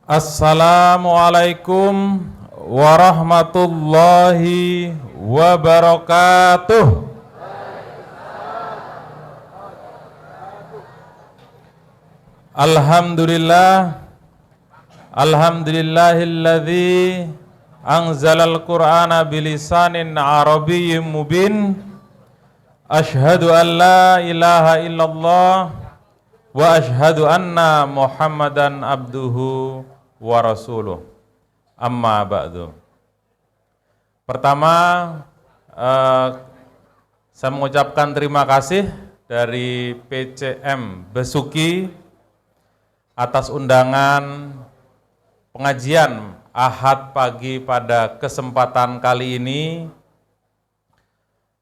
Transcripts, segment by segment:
Assalamualaikum warahmatullahi wabarakatuh. Alhamdulillahilladzi anzalal qur'ana bilisanin arabiyyin mubin. Asyhadu an la ilaha illallah wa asyhadu anna Muhammadan abduhu wa rasuluh. Amma ba'du. Pertama, saya mengucapkan terima kasih dari PCM Besuki atas undangan pengajian Ahad pagi pada kesempatan kali ini.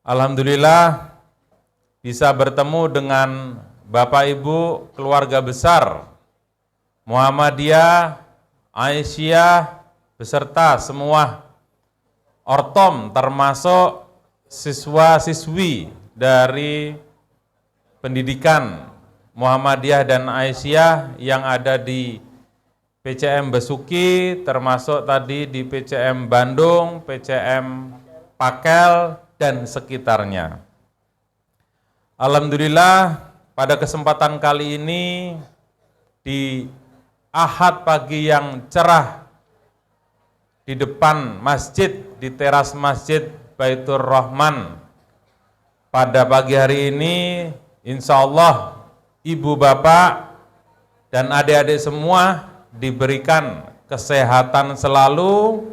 Alhamdulillah bisa bertemu dengan Bapak Ibu keluarga besar Muhammadiyah, Aisyah, beserta semua ortom termasuk siswa-siswi dari pendidikan Muhammadiyah dan Aisyah yang ada di PCM Besuki, termasuk tadi di PCM Bandung, PCM Pakel, dan sekitarnya. Alhamdulillah pada kesempatan kali ini di Ahad pagi yang cerah di depan masjid, di teras masjid Baitur Rahman, pada pagi hari ini insya Allah ibu bapak dan adik-adik semua diberikan kesehatan selalu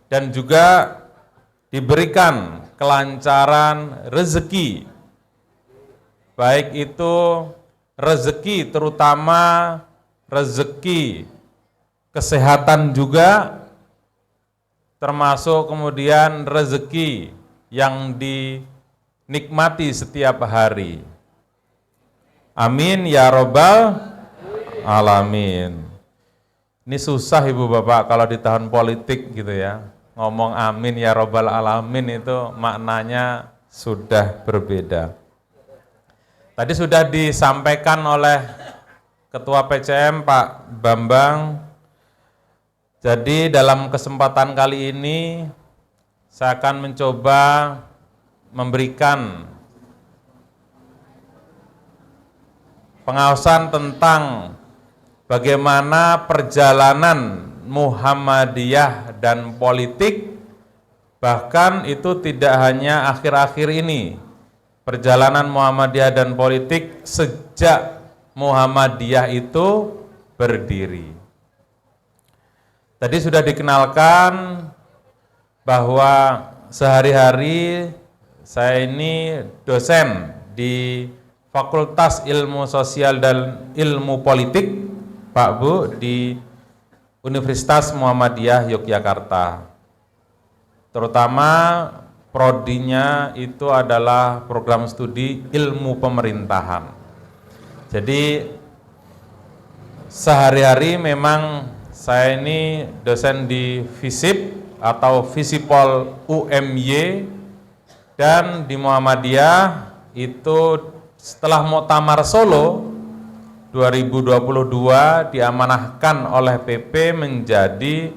dan juga diberikan kelancaran rezeki, baik itu rezeki terutama rezeki kesehatan juga, termasuk kemudian rezeki yang dinikmati setiap hari. Amin ya robbal alamin. Ini susah ibu bapak kalau di tahun politik gitu ya, ngomong amin ya robbal alamin itu maknanya sudah berbeda. Tadi sudah disampaikan oleh Ketua PCM Pak Bambang. Jadi dalam kesempatan kali ini saya akan mencoba memberikan pengawasan tentang bagaimana perjalanan Muhammadiyah dan politik, bahkan itu tidak hanya akhir-akhir ini, perjalanan Muhammadiyah dan politik sejak Muhammadiyah itu berdiri. Tadi sudah dikenalkan bahwa sehari-hari saya ini dosen di Fakultas Ilmu Sosial dan Ilmu Politik, Pak Bu, di Universitas Muhammadiyah Yogyakarta. Terutama prodinya itu adalah program studi ilmu pemerintahan. Jadi sehari-hari memang saya ini dosen di FISIP atau Visipol UMY, dan di Muhammadiyah itu setelah Muktamar Solo 2022 diamanahkan oleh PP menjadi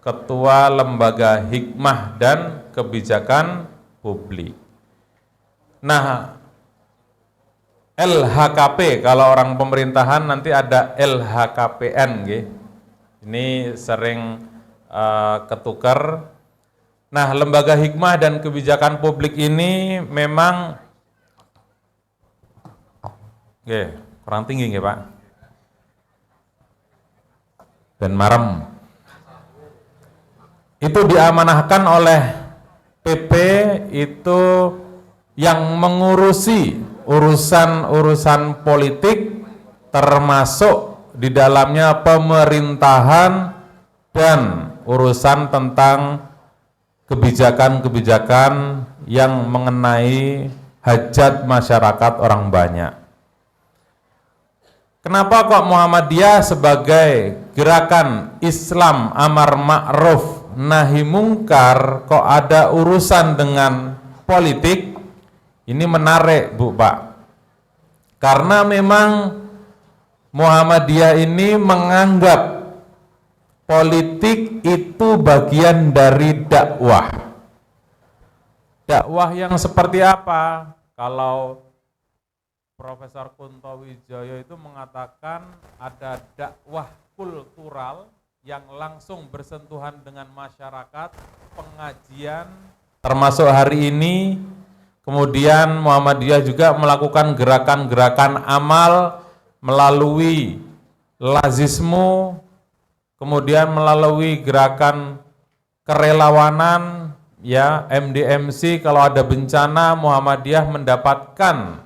Ketua Lembaga Hikmah dan Kebijakan Publik. Nah, LHKP, kalau orang pemerintahan nanti ada LHKPN, ini sering ketukar. Nah, Lembaga Hikmah dan Kebijakan Publik ini memang kurang tinggi nggih, Pak? Dan marem. Itu diamanahkan oleh PP itu yang mengurusi urusan-urusan politik, termasuk di dalamnya pemerintahan dan urusan tentang kebijakan-kebijakan yang mengenai hajat masyarakat orang banyak. Kenapa kok Muhammadiyah sebagai gerakan Islam amar ma'ruf nahi mungkar kok ada urusan dengan politik? Ini menarik, Bu, Pak. Karena memang Muhammadiyah ini menganggap politik itu bagian dari dakwah. Dakwah yang seperti apa? Kalau Profesor Kunto Wijoyo itu mengatakan ada dakwah kultural yang langsung bersentuhan dengan masyarakat, pengajian, termasuk hari ini. Kemudian Muhammadiyah juga melakukan gerakan-gerakan amal melalui lazismu, kemudian melalui gerakan kerelawanan, ya MDMC. Kalau ada bencana, Muhammadiyah mendapatkan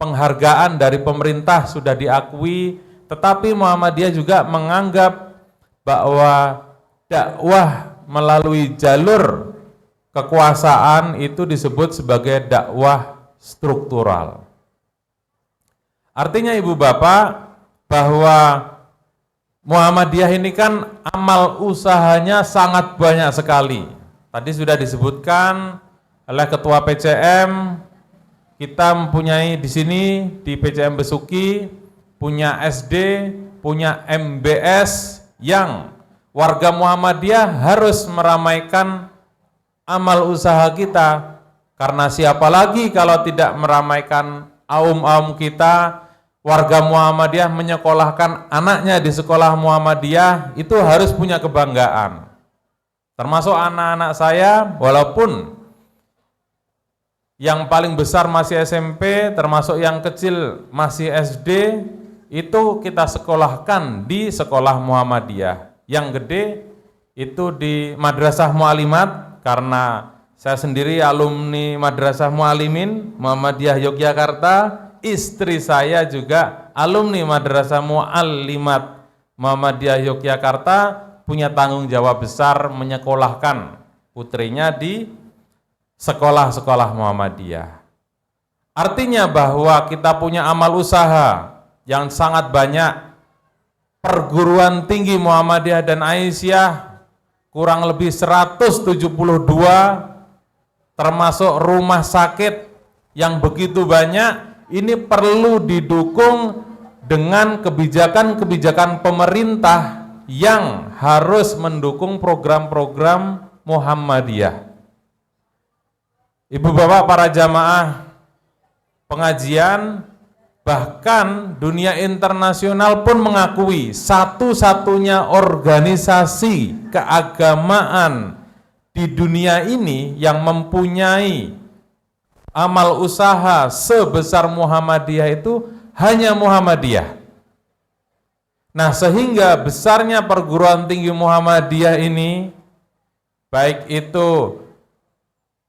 penghargaan dari pemerintah, sudah diakui. Tetapi Muhammadiyah juga menganggap bahwa dakwah melalui jalur kekuasaan itu disebut sebagai dakwah struktural. Artinya Ibu Bapak, bahwa Muhammadiyah ini kan amal usahanya sangat banyak sekali. Tadi sudah disebutkan oleh Ketua PCM, kita mempunyai di sini di PCM Besuki punya SD, punya MBS yang warga Muhammadiyah harus meramaikan amal usaha kita. Karena siapa lagi kalau tidak meramaikan aum-aum kita, warga Muhammadiyah menyekolahkan anaknya di sekolah Muhammadiyah, itu harus punya kebanggaan. Termasuk anak-anak saya, walaupun yang paling besar masih SMP, termasuk yang kecil masih SD, itu kita sekolahkan di sekolah Muhammadiyah. Yang gede itu di Madrasah Mu'alimat, karena saya sendiri alumni Madrasah Mu'alimin Muhammadiyah Yogyakarta, istri saya juga alumni Madrasah Mu'alimat Muhammadiyah Yogyakarta, punya tanggung jawab besar menyekolahkan putrinya di sekolah-sekolah Muhammadiyah. Artinya bahwa kita punya amal usaha yang sangat banyak. Perguruan tinggi Muhammadiyah dan Aisyah kurang lebih 172, termasuk rumah sakit yang begitu banyak. Ini perlu didukung dengan kebijakan-kebijakan pemerintah yang harus mendukung program-program Muhammadiyah. Ibu bapak para jamaah pengajian, bahkan dunia internasional pun mengakui satu-satunya organisasi keagamaan di dunia ini yang mempunyai amal usaha sebesar Muhammadiyah itu hanya Muhammadiyah. Nah, sehingga besarnya perguruan tinggi Muhammadiyah ini, baik itu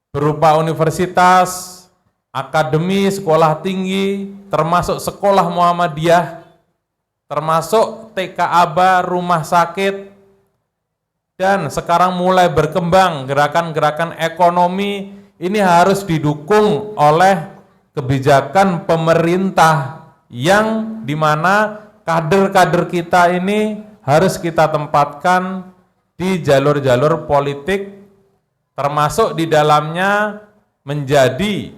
berupa universitas, akademi, sekolah tinggi, termasuk sekolah Muhammadiyah, termasuk TK Aba, rumah sakit, dan sekarang mulai berkembang gerakan-gerakan ekonomi. Ini harus didukung oleh kebijakan pemerintah yang dimana kader-kader kita ini harus kita tempatkan di jalur-jalur politik, termasuk di dalamnya menjadi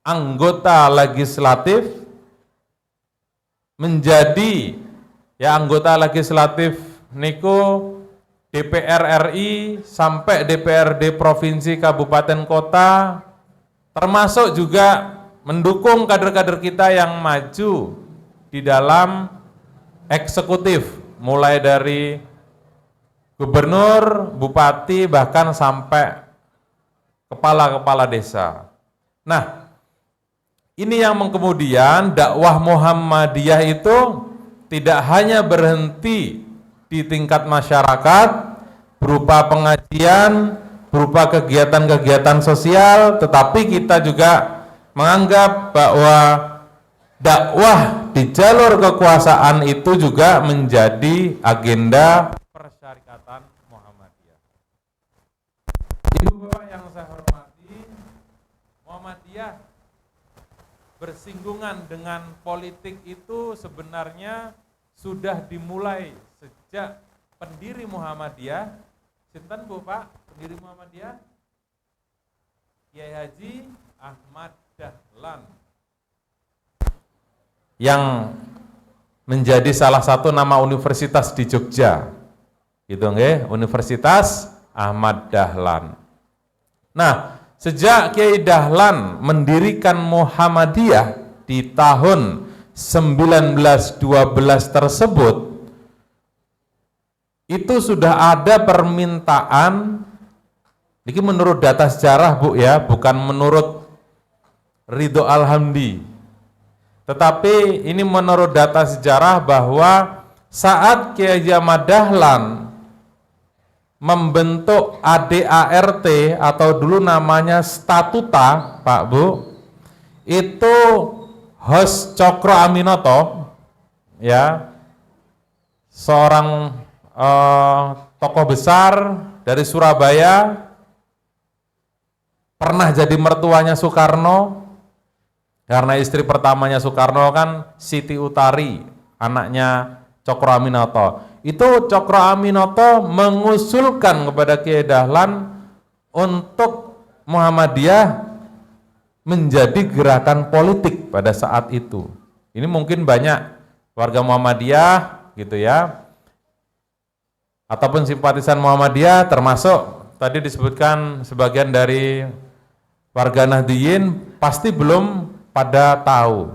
anggota legislatif, menjadi anggota legislatif niku DPR RI sampai DPRD provinsi, kabupaten, kota, termasuk juga mendukung kader-kader kita yang maju di dalam eksekutif, mulai dari gubernur, bupati, bahkan sampai kepala-kepala desa. Nah, ini yang kemudian dakwah Muhammadiyah itu tidak hanya berhenti di tingkat masyarakat berupa pengajian, berupa kegiatan-kegiatan sosial, tetapi kita juga menganggap bahwa dakwah di jalur kekuasaan itu juga menjadi agenda persyarikatan Muhammadiyah. Ibu bapak yang saya hormati, Muhammadiyah bersinggungan dengan politik itu sebenarnya sudah dimulai sejak pendiri Muhammadiyah. Sinten Bu Pak, pendiri Muhammadiyah? Kiai Haji Ahmad Dahlan, yang menjadi salah satu nama universitas di Jogja. Gitu nggih, Universitas Ahmad Dahlan. Nah, sejak Kiai Dahlan mendirikan Muhammadiyah di tahun 1912 tersebut, itu sudah ada permintaan, ini menurut data sejarah Bu ya, bukan menurut Ridho Alhamdi, tetapi ini menurut data sejarah bahwa saat Kiai Ahmad Dahlan membentuk ADART atau dulu namanya Statuta, Pak Bu, itu Hos Cokro Aminoto, ya, seorang tokoh besar dari Surabaya, pernah jadi mertuanya Soekarno, karena istri pertamanya Soekarno kan Siti Utari, anaknya Cokro Aminoto. Itu Cokro Aminoto mengusulkan kepada Kiai Dahlan untuk Muhammadiyah menjadi gerakan politik pada saat itu. Ini mungkin banyak warga Muhammadiyah gitu ya, ataupun simpatisan Muhammadiyah, termasuk tadi disebutkan sebagian dari warga Nahdliyin pasti belum pada tahu.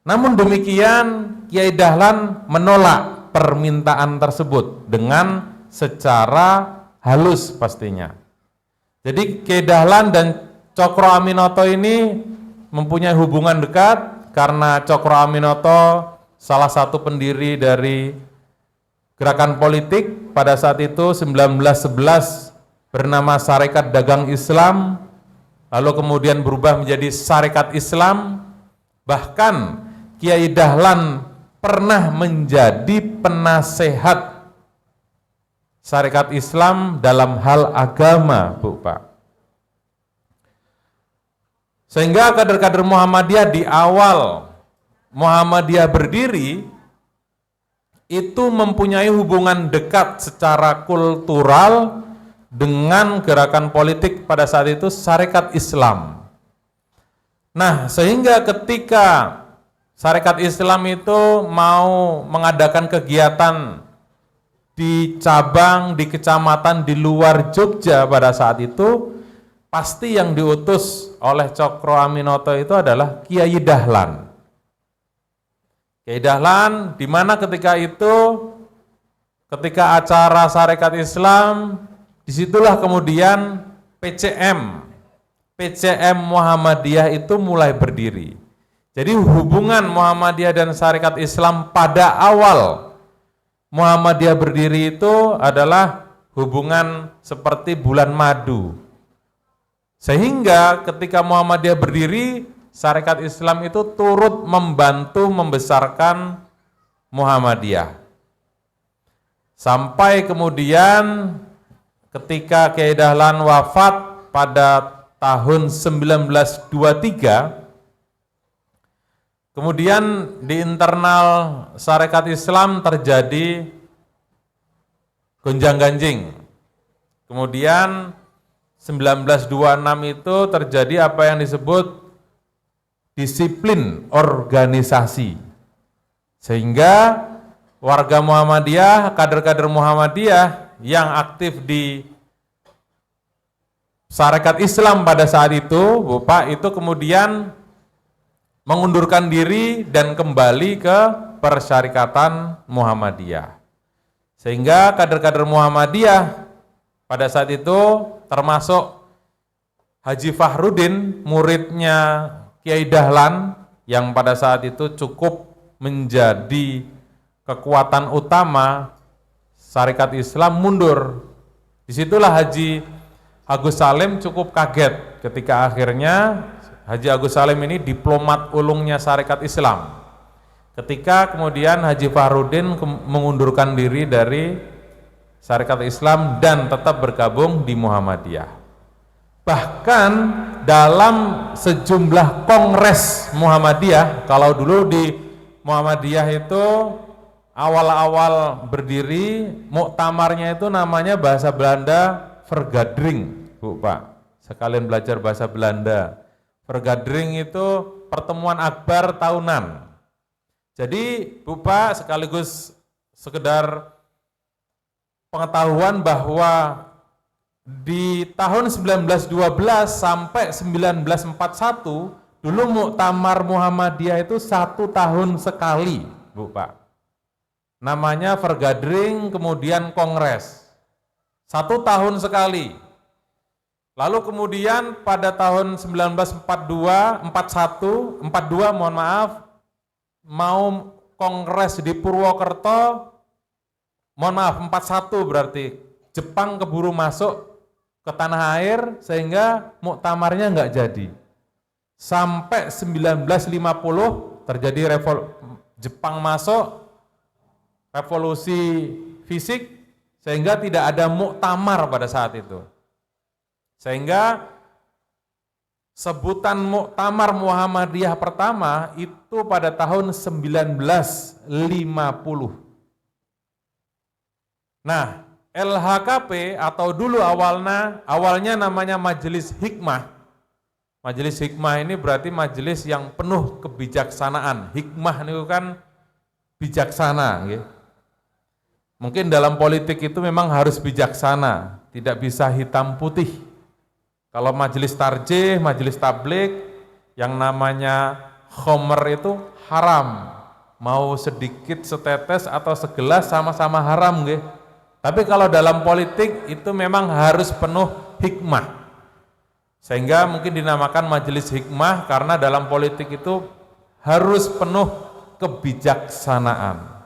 Namun demikian Kiai Dahlan menolak permintaan tersebut dengan secara halus pastinya. Jadi Kiai Dahlan dan Cokro Aminoto ini mempunyai hubungan dekat karena Cokro Aminoto salah satu pendiri dari gerakan politik pada saat itu 1911 bernama Sarekat Dagang Islam, lalu kemudian berubah menjadi Sarekat Islam. Bahkan Kiai Dahlan pernah menjadi penasehat Sarekat Islam dalam hal agama, Bu Pak. Sehingga kader-kader Muhammadiyah di awal Muhammadiyah berdiri itu mempunyai hubungan dekat secara kultural dengan gerakan politik pada saat itu Sarekat Islam. Nah, sehingga ketika Sarekat Islam itu mau mengadakan kegiatan di cabang, di kecamatan di luar Jogja pada saat itu, pasti yang diutus oleh Cokro Aminoto itu adalah Kiai Dahlan. Kiai Dahlan, di mana ketika itu, ketika acara Sarekat Islam, disitulah kemudian PCM Muhammadiyah itu mulai berdiri. Jadi hubungan Muhammadiyah dan Sarekat Islam pada awal Muhammadiyah berdiri itu adalah hubungan seperti bulan madu. Sehingga ketika Muhammadiyah berdiri, Sarekat Islam itu turut membantu membesarkan Muhammadiyah. Sampai kemudian ketika Kiai Dahlan wafat pada tahun 1923, kemudian di internal Sarekat Islam terjadi gonjang-ganjing. Kemudian 1926 itu terjadi apa yang disebut disiplin organisasi. Sehingga warga Muhammadiyah, kader-kader Muhammadiyah yang aktif di Sarekat Islam pada saat itu, Bapak, itu kemudian mengundurkan diri dan kembali ke Persyarikatan Muhammadiyah. Sehingga kader-kader Muhammadiyah pada saat itu termasuk Haji Fahrudin, muridnya Kiai Dahlan, yang pada saat itu cukup menjadi kekuatan utama Sarekat Islam, mundur. Disitulah Haji Agus Salim cukup kaget ketika akhirnya Haji Agus Salim ini diplomat ulungnya Sarekat Islam. Ketika kemudian Haji Fahrudin mengundurkan diri dari Sarekat Islam dan tetap bergabung di Muhammadiyah. Bahkan dalam sejumlah kongres Muhammadiyah, kalau dulu di Muhammadiyah itu awal-awal berdiri, muktamarnya itu namanya bahasa Belanda vergadering, Bu Pak. Sekalian belajar bahasa Belanda. Vergadering itu pertemuan akbar tahunan. Jadi Bu Pak, sekaligus sekedar pengetahuan bahwa di tahun 1912 sampai 1941 dulu Muktamar Muhammadiyah itu 1 tahun sekali, Bu Pak. Namanya Vergadering, kemudian Kongres. 1 tahun sekali. Lalu kemudian pada tahun 1942 mohon maaf, mau Kongres di Purwokerto, mohon maaf 41 berarti Jepang keburu masuk ke tanah air sehingga muktamarnya nggak jadi. Sampai 1950 terjadi Jepang masuk, revolusi fisik, sehingga tidak ada muktamar pada saat itu. Sehingga sebutan Muktamar Muhammadiyah pertama itu pada tahun 1950. Nah, LHKP atau dulu awalnya namanya Majelis Hikmah. Majelis Hikmah ini berarti majelis yang penuh kebijaksanaan. Hikmah itu kan bijaksana. Gitu. Mungkin dalam politik itu memang harus bijaksana, tidak bisa hitam putih. Kalau majelis tarjih, majelis tablik, yang namanya khomer itu haram. Mau sedikit, setetes, atau segelas sama-sama haram. Gitu. Tapi kalau dalam politik itu memang harus penuh hikmah. Sehingga mungkin dinamakan majelis hikmah karena dalam politik itu harus penuh kebijaksanaan.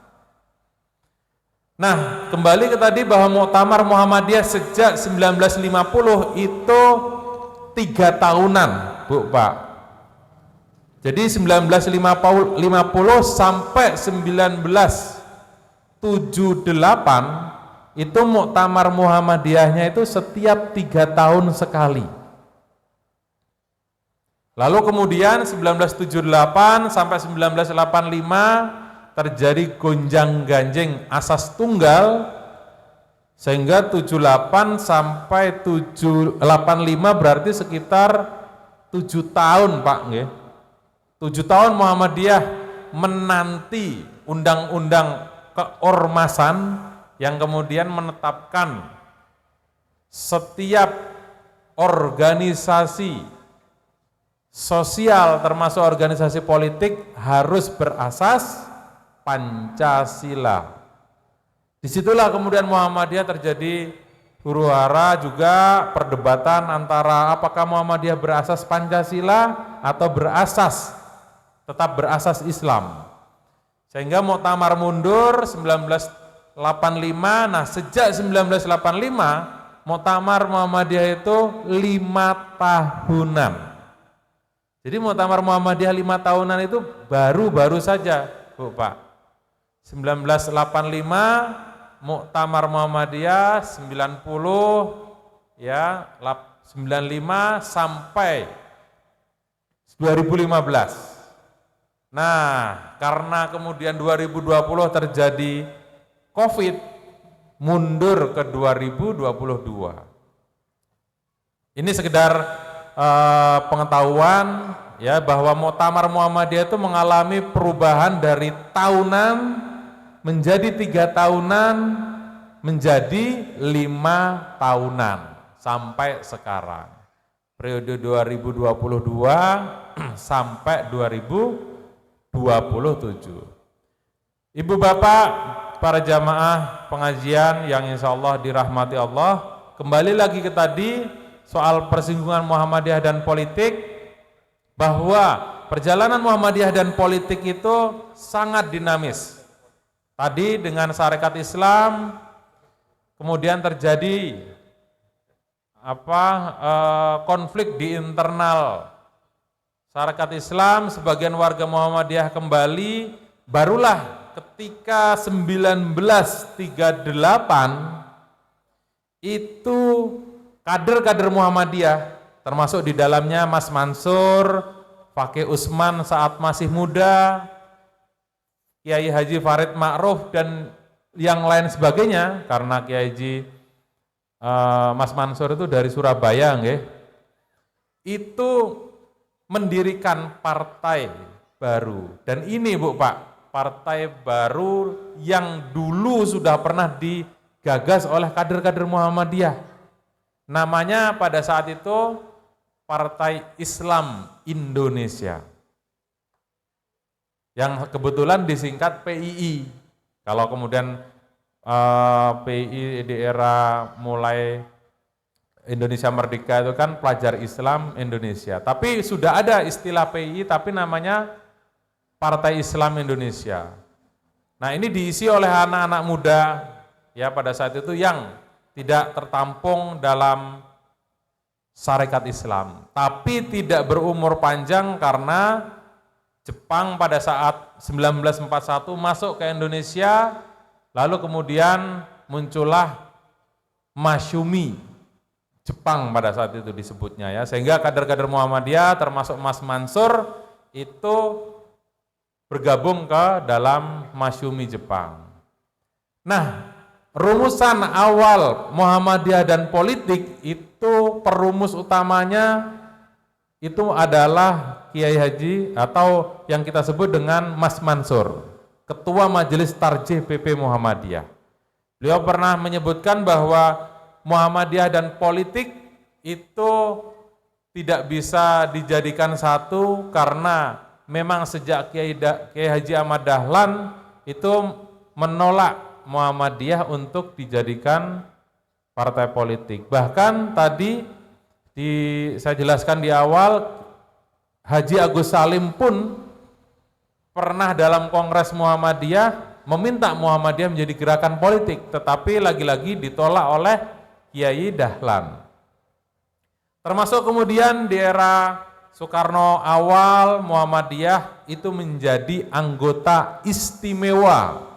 Nah, kembali ke tadi bahwa Muktamar Muhammadiyah sejak 1950 itu 3 tahunan, Bu Pak. Jadi 1950 sampai 1978 itu Muktamar Muhammadiyahnya itu setiap 3 tahun sekali. Lalu kemudian 1978 sampai 1985 terjadi gonjang-ganjing asas tunggal, sehingga 78 sampai 85 berarti sekitar 7 tahun, Pak. 7 tahun Muhammadiyah menanti undang-undang keormasan yang kemudian menetapkan setiap organisasi sosial termasuk organisasi politik harus berasas Pancasila. Disitulah kemudian Muhammadiyah terjadi huru-hara, juga perdebatan antara apakah Muhammadiyah berasas Pancasila atau tetap berasas Islam. Sehingga Muktamar mundur 1985. Nah, sejak 1985 Muktamar Muhammadiyah itu 5 tahunan. Jadi Muktamar Muhammadiyah 5 tahunan itu baru saja, Bu Pak. 1985 Muktamar Muhammadiyah 90 ya 95 sampai 2015. Nah, karena kemudian 2020 terjadi Covid, mundur ke 2022. Ini sekedar pengetahuan ya bahwa Muktamar Muhammadiyah itu mengalami perubahan dari tahunan menjadi 3 tahunan menjadi 5 tahunan sampai sekarang. Periode 2022 sampai 2027. Ibu Bapak, para jamaah pengajian yang insya Allah dirahmati Allah, kembali lagi ke tadi soal persinggungan Muhammadiyah dan politik, bahwa perjalanan Muhammadiyah dan politik itu sangat dinamis. Tadi dengan Sarekat Islam, kemudian terjadi konflik di internal Sarekat Islam, sebagian warga Muhammadiyah kembali, barulah ketika 1938 itu kader-kader Muhammadiyah, termasuk di dalamnya Mas Mansur, Fakih Usman saat masih muda, Kiai Haji Farid Ma'ruf dan yang lain sebagainya, karena Kiai Haji Mas Mansur itu dari Surabaya, itu mendirikan partai baru. Dan ini Bu Pak, partai baru yang dulu sudah pernah digagas oleh kader-kader Muhammadiyah. Namanya pada saat itu Partai Islam Indonesia, yang kebetulan disingkat PII. Kalau kemudian PII di era mulai Indonesia Merdeka itu kan Pelajar Islam Indonesia. Tapi sudah ada istilah PII, tapi namanya Partai Islam Indonesia. Nah, ini diisi oleh anak-anak muda ya pada saat itu yang tidak tertampung dalam syarikat Islam, tapi tidak berumur panjang karena Jepang pada saat 1941 masuk ke Indonesia, lalu kemudian muncullah Masyumi Jepang pada saat itu disebutnya ya, sehingga kader-kader Muhammadiyah termasuk Mas Mansur itu bergabung ke dalam Masyumi Jepang. Nah, rumusan awal Muhammadiyah dan politik itu perumus utamanya itu adalah Kiai Haji atau yang kita sebut dengan Mas Mansur, Ketua Majelis Tarjih PP Muhammadiyah. Beliau pernah menyebutkan bahwa Muhammadiyah dan politik itu tidak bisa dijadikan satu karena memang sejak Kiai Haji Ahmad Dahlan itu menolak Muhammadiyah untuk dijadikan partai politik. Bahkan tadi saya jelaskan di awal, Haji Agus Salim pun pernah dalam Kongres Muhammadiyah meminta Muhammadiyah menjadi gerakan politik, tetapi lagi-lagi ditolak oleh Kiai Dahlan. Termasuk kemudian di era Soekarno awal, Muhammadiyah itu menjadi anggota istimewa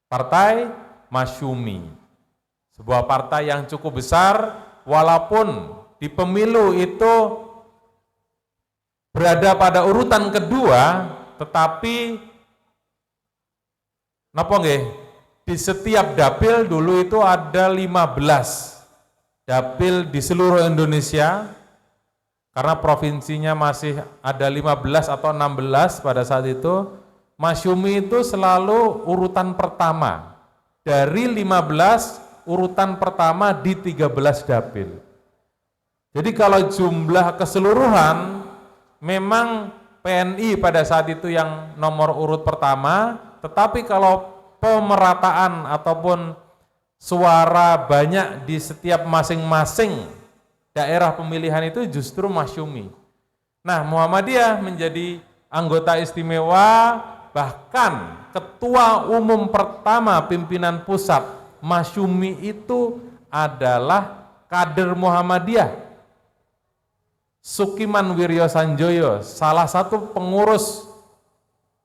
Partai Masyumi, sebuah partai yang cukup besar, walaupun di pemilu itu berada pada urutan kedua, tetapi napa nggih, di setiap dapil dulu itu ada 15 dapil di seluruh Indonesia, karena provinsinya masih ada 15 atau 16 pada saat itu. Masyumi itu selalu urutan pertama, dari 15 urutan pertama di 13 dapil. Jadi kalau jumlah keseluruhan memang PNI pada saat itu yang nomor urut pertama, tetapi kalau pemerataan ataupun suara banyak di setiap masing-masing daerah pemilihan itu justru Masyumi. Nah, Muhammadiyah menjadi anggota istimewa, bahkan ketua umum pertama pimpinan pusat Masyumi itu adalah kader Muhammadiyah, Sukiman Wiryo Sanjoyo, salah satu pengurus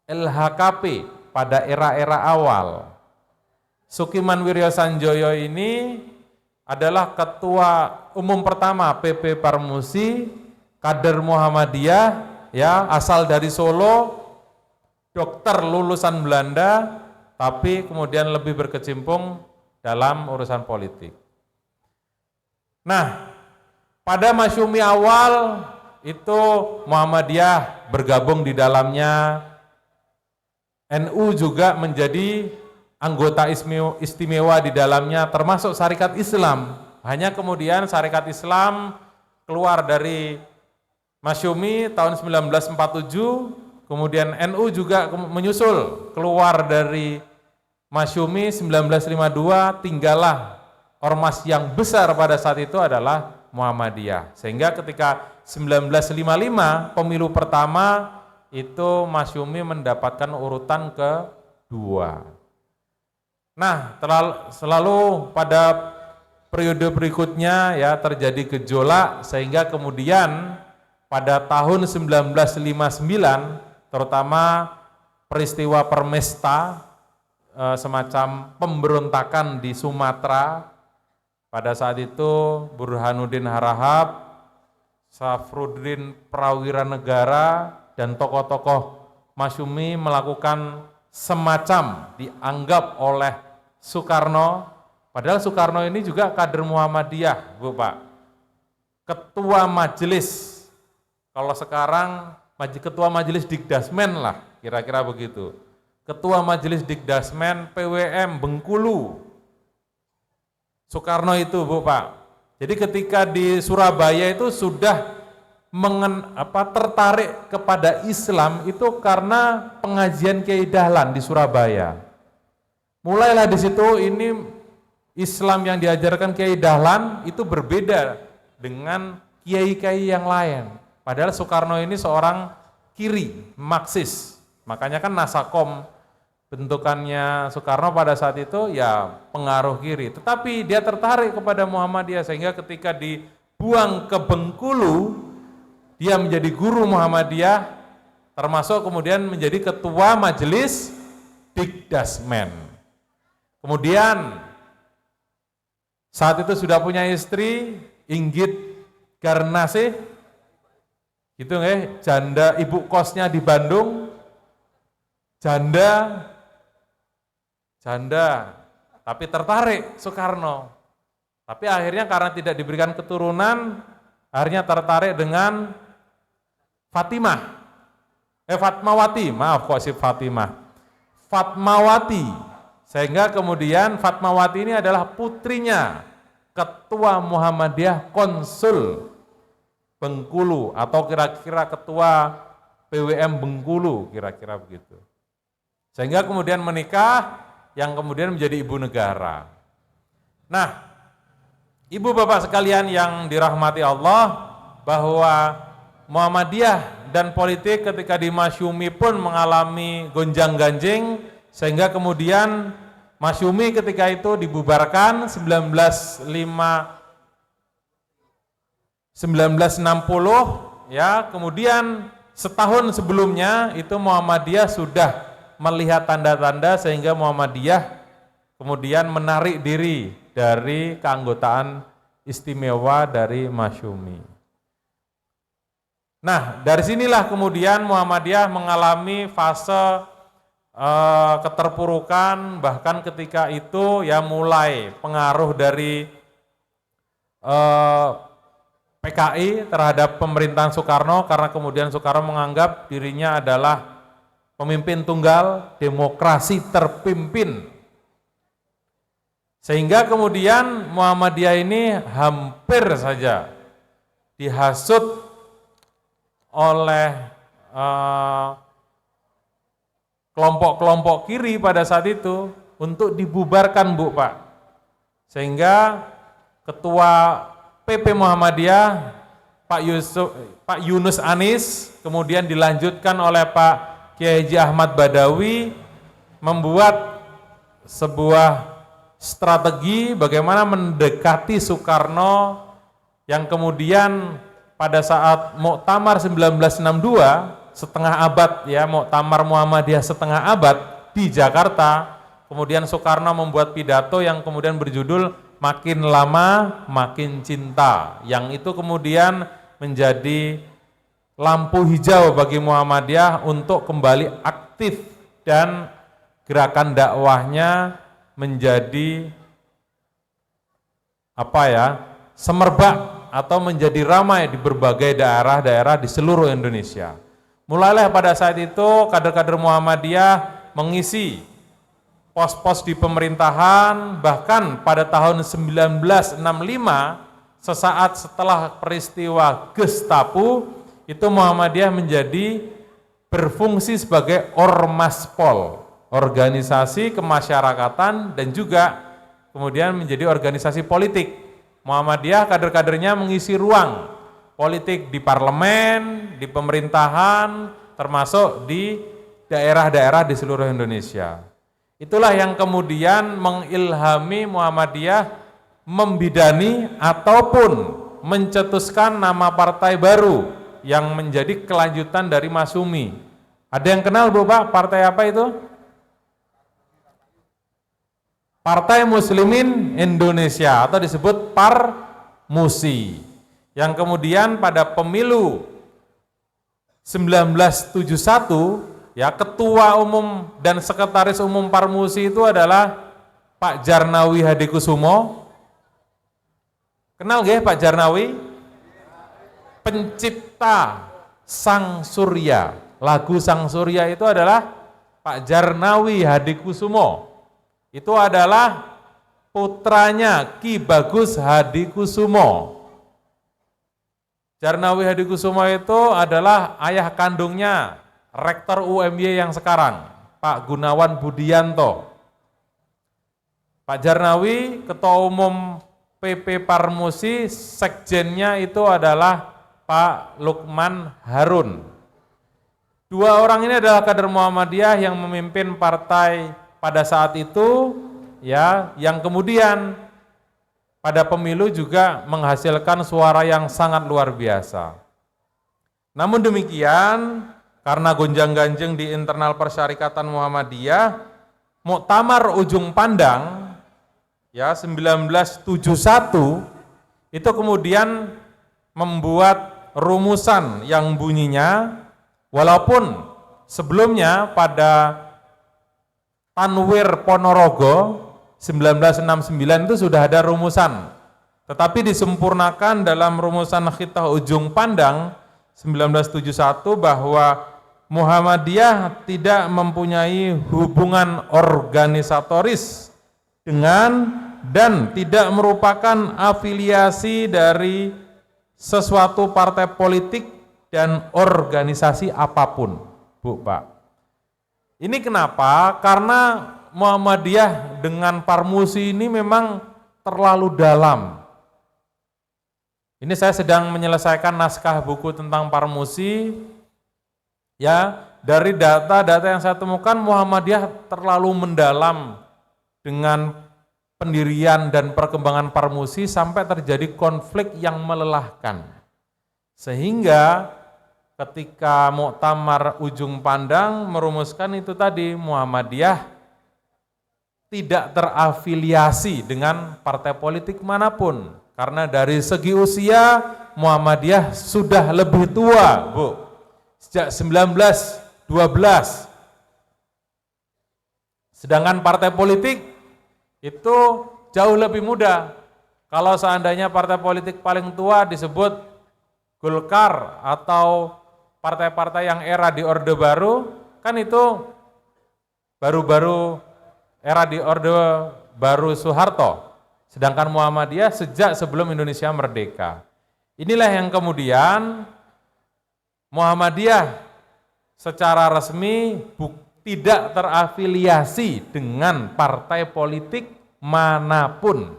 LHKP pada era-era awal. Sukiman Wiryo Sanjoyo ini adalah ketua umum pertama PP Parmusi, kader Muhammadiyah, ya, asal dari Solo, dokter lulusan Belanda, tapi kemudian lebih berkecimpung dalam urusan politik. Nah, pada Masyumi awal itu Muhammadiyah bergabung di dalamnya, NU juga menjadi anggota istimewa di dalamnya, termasuk Syarikat Islam. Hanya kemudian Syarikat Islam keluar dari Masyumi tahun 1947, kemudian NU juga menyusul keluar dari Masyumi 1952, tinggallah ormas yang besar pada saat itu adalah Muhammadiyah. Sehingga ketika 1955 pemilu pertama itu Masyumi mendapatkan urutan kedua. Nah, selalu pada periode berikutnya ya terjadi gejolak, sehingga kemudian pada tahun 1959 terutama peristiwa Permesta, semacam pemberontakan di Sumatera. Pada saat itu Burhanuddin Harahap, Safruddin Prawiranegara, dan tokoh-tokoh Masyumi melakukan semacam dianggap oleh Soekarno, padahal Soekarno ini juga kader Muhammadiyah, Bu Pak, ketua majelis, kalau sekarang ketua majelis Dikdasmen lah, kira-kira begitu, Ketua Majelis Dikdasmen PWM Bengkulu. Soekarno itu, Bu, Pak. Jadi ketika di Surabaya itu sudah tertarik kepada Islam itu karena pengajian Kiai Dahlan di Surabaya. Mulailah di situ ini Islam yang diajarkan Kiai Dahlan itu berbeda dengan kiai-kiai yang lain. Padahal Soekarno ini seorang kiri, Marxis. Makanya kan Nasakom bentukannya Soekarno pada saat itu ya pengaruh kiri. Tetapi dia tertarik kepada Muhammadiyah sehingga ketika dibuang ke Bengkulu, dia menjadi guru Muhammadiyah, termasuk kemudian menjadi ketua Majelis Dikdasmen. Kemudian saat itu sudah punya istri, Inggit Garnasih, gitu nggih, janda, ibu kosnya di Bandung, janda, tapi tertarik Soekarno. Tapi akhirnya karena tidak diberikan keturunan, akhirnya tertarik dengan Fatmawati, maaf kok si Fatmawati, sehingga kemudian Fatmawati ini adalah putrinya Ketua Muhammadiyah Konsul Bengkulu, atau kira-kira Ketua PWM Bengkulu, kira-kira begitu. Sehingga kemudian menikah, yang kemudian menjadi ibu negara. Nah, ibu bapak sekalian yang dirahmati Allah, bahwa Muhammadiyah dan politik ketika di Masyumi pun mengalami gonjang-ganjing, sehingga kemudian Masyumi ketika itu dibubarkan 1960 ya, kemudian setahun sebelumnya itu Muhammadiyah sudah melihat tanda-tanda sehingga Muhammadiyah kemudian menarik diri dari keanggotaan istimewa dari Masyumi. Nah, dari sinilah kemudian Muhammadiyah mengalami fase keterpurukan, bahkan ketika itu ya mulai pengaruh dari PKI terhadap pemerintahan Soekarno, karena kemudian Soekarno menganggap dirinya adalah pemimpin tunggal, demokrasi terpimpin. Sehingga kemudian Muhammadiyah ini hampir saja dihasut oleh kelompok-kelompok kiri pada saat itu untuk dibubarkan, Bu, Pak. Sehingga Ketua PP Muhammadiyah Pak Yunus Anis, kemudian dilanjutkan oleh Pak Kiai Haji Ahmad Badawi, membuat sebuah strategi bagaimana mendekati Soekarno, yang kemudian pada saat Muktamar 1962, setengah abad ya, Muktamar Muhammadiyah setengah abad di Jakarta, kemudian Soekarno membuat pidato yang kemudian berjudul Makin Lama Makin Cinta, yang itu kemudian menjadi lampu hijau bagi Muhammadiyah untuk kembali aktif dan gerakan dakwahnya menjadi semerbak atau menjadi ramai di berbagai daerah-daerah di seluruh Indonesia. Mulailah pada saat itu kader-kader Muhammadiyah mengisi pos-pos di pemerintahan, bahkan pada tahun 1965, sesaat setelah peristiwa Gestapo, itu Muhammadiyah menjadi berfungsi sebagai Ormaspol, organisasi kemasyarakatan, dan juga kemudian menjadi organisasi politik. Muhammadiyah kader-kadernya mengisi ruang politik di parlemen, di pemerintahan, termasuk di daerah-daerah di seluruh Indonesia. Itulah yang kemudian mengilhami Muhammadiyah membidani ataupun mencetuskan nama partai baru yang menjadi kelanjutan dari Masyumi. Ada yang kenal, Bu, Pak, partai apa itu? Partai Muslimin Indonesia, atau disebut Parmusi, yang kemudian pada pemilu 1971 ya, ketua umum dan sekretaris umum Parmusi itu adalah Pak Djarnawi Hadikusumo. Kenal nggih Pak Djarnawi? Pencipta Sang Surya. Lagu Sang Surya itu adalah Pak Djarnawi Hadikusumo. Itu adalah putranya Ki Bagus Hadikusumo. Djarnawi Hadikusumo itu adalah ayah kandungnya Rektor UMY yang sekarang, Pak Gunawan Budianto. Pak Djarnawi, Ketua Umum PP Parmusi, sekjennya itu adalah Pak Lukman Harun. Dua orang ini adalah kader Muhammadiyah yang memimpin partai pada saat itu, ya, yang kemudian pada pemilu juga menghasilkan suara yang sangat luar biasa. Namun demikian, karena gonjang-ganjing di internal Persyarikatan Muhammadiyah, Muktamar Ujung Pandang ya 1971 itu kemudian membuat rumusan yang bunyinya, walaupun sebelumnya pada Tanwir Ponorogo 1969 itu sudah ada rumusan, tetapi disempurnakan dalam rumusan Khitah Ujung Pandang 1971 bahwa Muhammadiyah tidak mempunyai hubungan organisatoris dengan dan tidak merupakan afiliasi dari sesuatu partai politik dan organisasi apapun, Bu, Pak. Ini kenapa? Karena Muhammadiyah dengan Parmusi ini memang terlalu dalam. Ini saya sedang menyelesaikan naskah buku tentang Parmusi. Ya, dari data-data yang saya temukan, Muhammadiyah terlalu mendalam dengan pendirian dan perkembangan Parmusi sampai terjadi konflik yang melelahkan. Sehingga ketika Muktamar Ujung Pandang merumuskan itu tadi, Muhammadiyah tidak terafiliasi dengan partai politik manapun. Karena dari segi usia, Muhammadiyah sudah lebih tua, Bu. Sejak 1912. Sedangkan partai politik itu jauh lebih muda. Kalau seandainya partai politik paling tua disebut Golkar atau partai-partai yang era di Orde Baru, kan itu baru-baru era di Orde Baru Soeharto. Sedangkan Muhammadiyah sejak sebelum Indonesia merdeka. Inilah yang kemudian Muhammadiyah secara resmi tidak terafiliasi dengan partai politik manapun.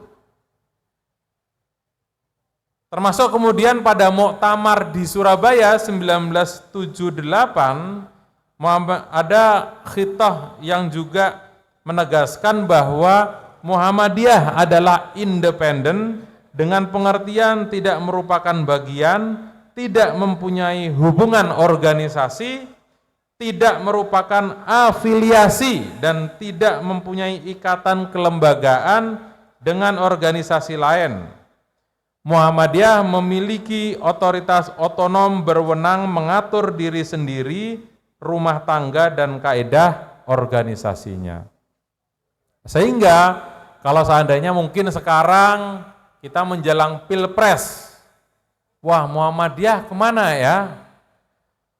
Termasuk kemudian pada Muktamar di Surabaya 1978, ada khitah yang juga menegaskan bahwa Muhammadiyah adalah independen dengan pengertian tidak merupakan bagian, tidak mempunyai hubungan organisasi, tidak merupakan afiliasi, dan tidak mempunyai ikatan kelembagaan dengan organisasi lain. Muhammadiyah memiliki otoritas otonom berwenang mengatur diri sendiri, rumah tangga, dan kaedah organisasinya. Sehingga kalau seandainya mungkin sekarang kita menjelang Pilpres, wah Muhammadiyah kemana ya?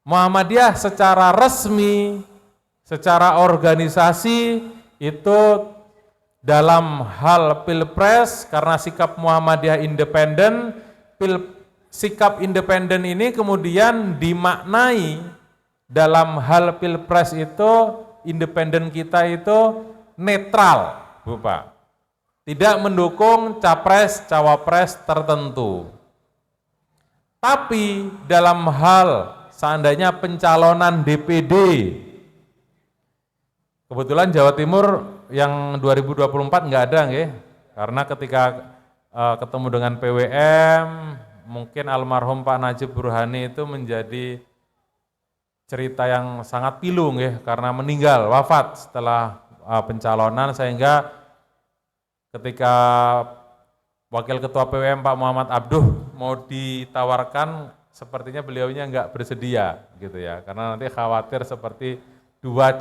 Muhammadiyah secara resmi, secara organisasi itu dalam hal Pilpres, karena sikap Muhammadiyah independen, sikap independen ini kemudian dimaknai dalam hal Pilpres itu, independen kita itu netral, Bu Pak. Tidak mendukung capres, cawapres tertentu. Tapi dalam hal seandainya pencalonan DPD, kebetulan Jawa Timur yang 2024 nggak ada, nggih. Karena ketika ketemu dengan PWM, mungkin almarhum Pak Najib Burhani itu menjadi cerita yang sangat pilu, nggih, karena meninggal, wafat setelah pencalonan, sehingga ketika Wakil Ketua PWM Pak Muhammad Abduh mau ditawarkan, sepertinya beliaunya nggak bersedia, gitu ya, karena nanti khawatir seperti dua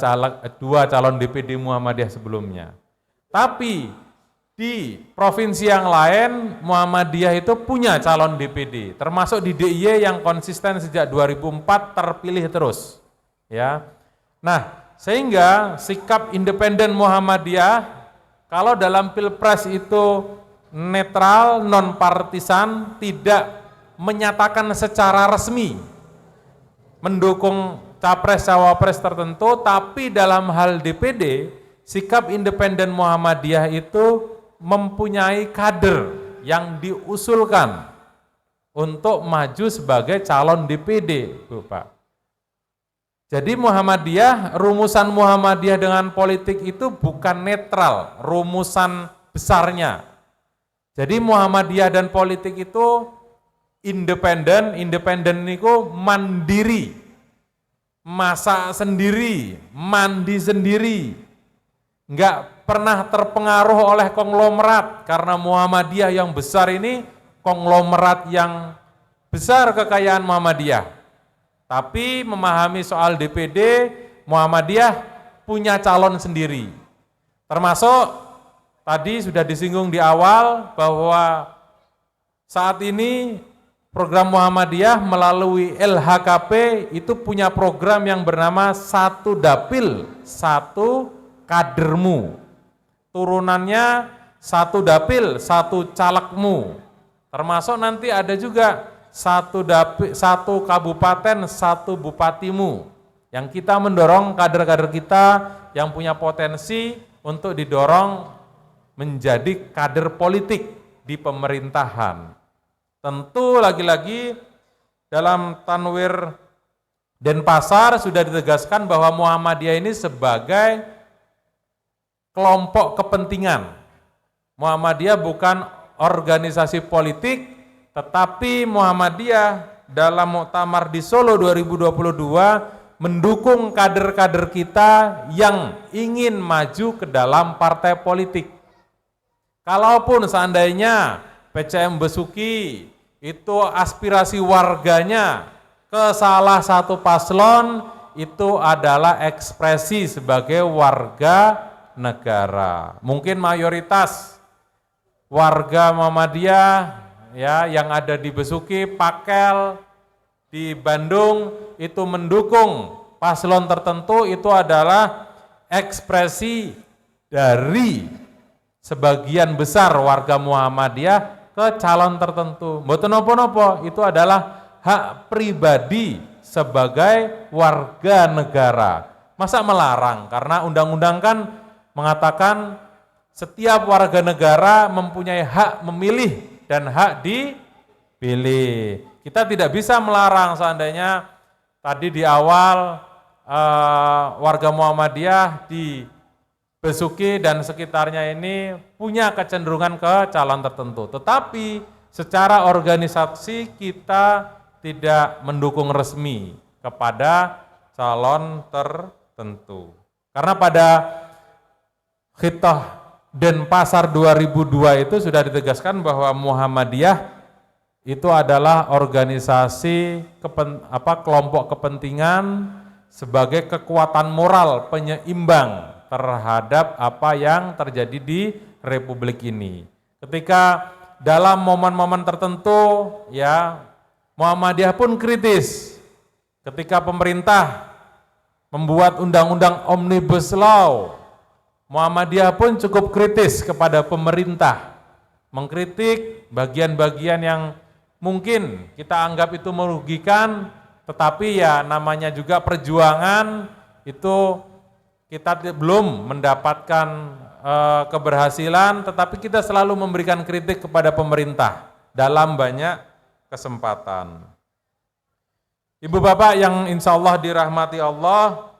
calon DPD Muhammadiyah sebelumnya. Tapi di provinsi yang lain Muhammadiyah itu punya calon DPD, termasuk di DIY yang konsisten sejak 2004 terpilih terus. Ya, nah sehingga sikap independen Muhammadiyah kalau dalam Pilpres itu netral, non partisan, tidak menyatakan secara resmi mendukung capres cawapres tertentu, tapi dalam hal DPD sikap independen Muhammadiyah itu mempunyai kader yang diusulkan untuk maju sebagai calon DPD, Bapak. Jadi Muhammadiyah, rumusan Muhammadiyah dengan politik itu bukan netral, rumusan besarnya. Jadi Muhammadiyah dan politik itu independen itu mandiri, masak sendiri, mandi sendiri, nggak pernah terpengaruh oleh konglomerat, karena Muhammadiyah yang besar ini konglomerat yang besar kekayaan Muhammadiyah. Tapi memahami soal DPD, Muhammadiyah punya calon sendiri. Termasuk tadi sudah disinggung di awal bahwa saat ini program Muhammadiyah melalui LHKP itu punya program yang bernama Satu Dapil, Satu Kadermu. Turunannya Satu Dapil, Satu Calegmu. Termasuk nanti ada juga Satu Dapil, Satu Kabupaten, Satu Bupatimu. Yang kita mendorong kader-kader kita yang punya potensi untuk didorong menjadi kader politik di pemerintahan. Tentu lagi-lagi dalam Tanwir Denpasar sudah ditegaskan bahwa Muhammadiyah ini sebagai kelompok kepentingan. Muhammadiyah bukan organisasi politik, tetapi Muhammadiyah dalam Muktamar di Solo 2022 mendukung kader-kader kita yang ingin maju ke dalam partai politik. Kalaupun seandainya PCM Besuki itu aspirasi warganya ke salah satu paslon, itu adalah ekspresi sebagai warga negara. Mungkin mayoritas warga Muhammadiyah ya yang ada di Besuki, Pakel, di Bandung itu mendukung paslon tertentu, itu adalah ekspresi dari sebagian besar warga Muhammadiyah ke calon tertentu. Mboten napa-napa, itu adalah hak pribadi sebagai warga negara. Masa melarang? Karena undang-undang kan mengatakan setiap warga negara mempunyai hak memilih dan hak dipilih. Kita tidak bisa melarang. Seandainya tadi di awal warga Muhammadiyah di Besuki dan sekitarnya ini punya kecenderungan ke calon tertentu. Tetapi secara organisasi kita tidak mendukung resmi kepada calon tertentu. Karena pada Khitah Denpasar 2002 itu sudah ditegaskan bahwa Muhammadiyah itu adalah organisasi kelompok kepentingan sebagai kekuatan moral penyeimbang terhadap apa yang terjadi di Republik ini. Ketika dalam momen-momen tertentu ya Muhammadiyah pun kritis ketika pemerintah membuat undang-undang Omnibus Law. Muhammadiyah pun cukup kritis kepada pemerintah, mengkritik bagian-bagian yang mungkin kita anggap itu merugikan, tetapi ya namanya juga perjuangan itu kita belum mendapatkan keberhasilan, tetapi kita selalu memberikan kritik kepada pemerintah dalam banyak kesempatan. Ibu bapak yang insya Allah dirahmati Allah,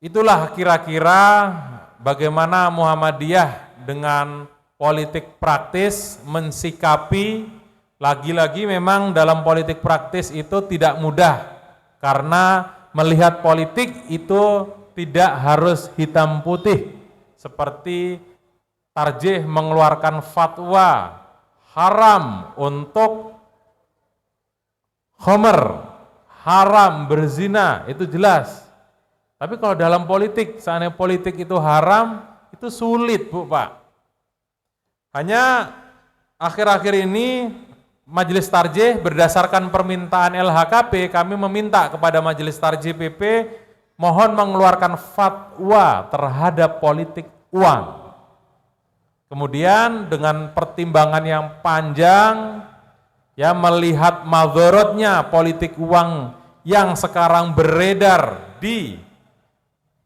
itulah kira-kira bagaimana Muhammadiyah dengan politik praktis mensikapi. Lagi-lagi memang dalam politik praktis itu tidak mudah, karena melihat politik itu tidak harus hitam putih, seperti tarjih mengeluarkan fatwa haram untuk khomer, haram berzina, itu jelas. Tapi kalau dalam politik, seandainya politik itu haram, itu sulit Bu Pak. Hanya akhir-akhir ini Majelis Tarjih berdasarkan permintaan LHKP, kami meminta kepada Majelis Tarjih PP mohon mengeluarkan fatwa terhadap politik uang. Kemudian dengan pertimbangan yang panjang, ya melihat madharatnya politik uang yang sekarang beredar di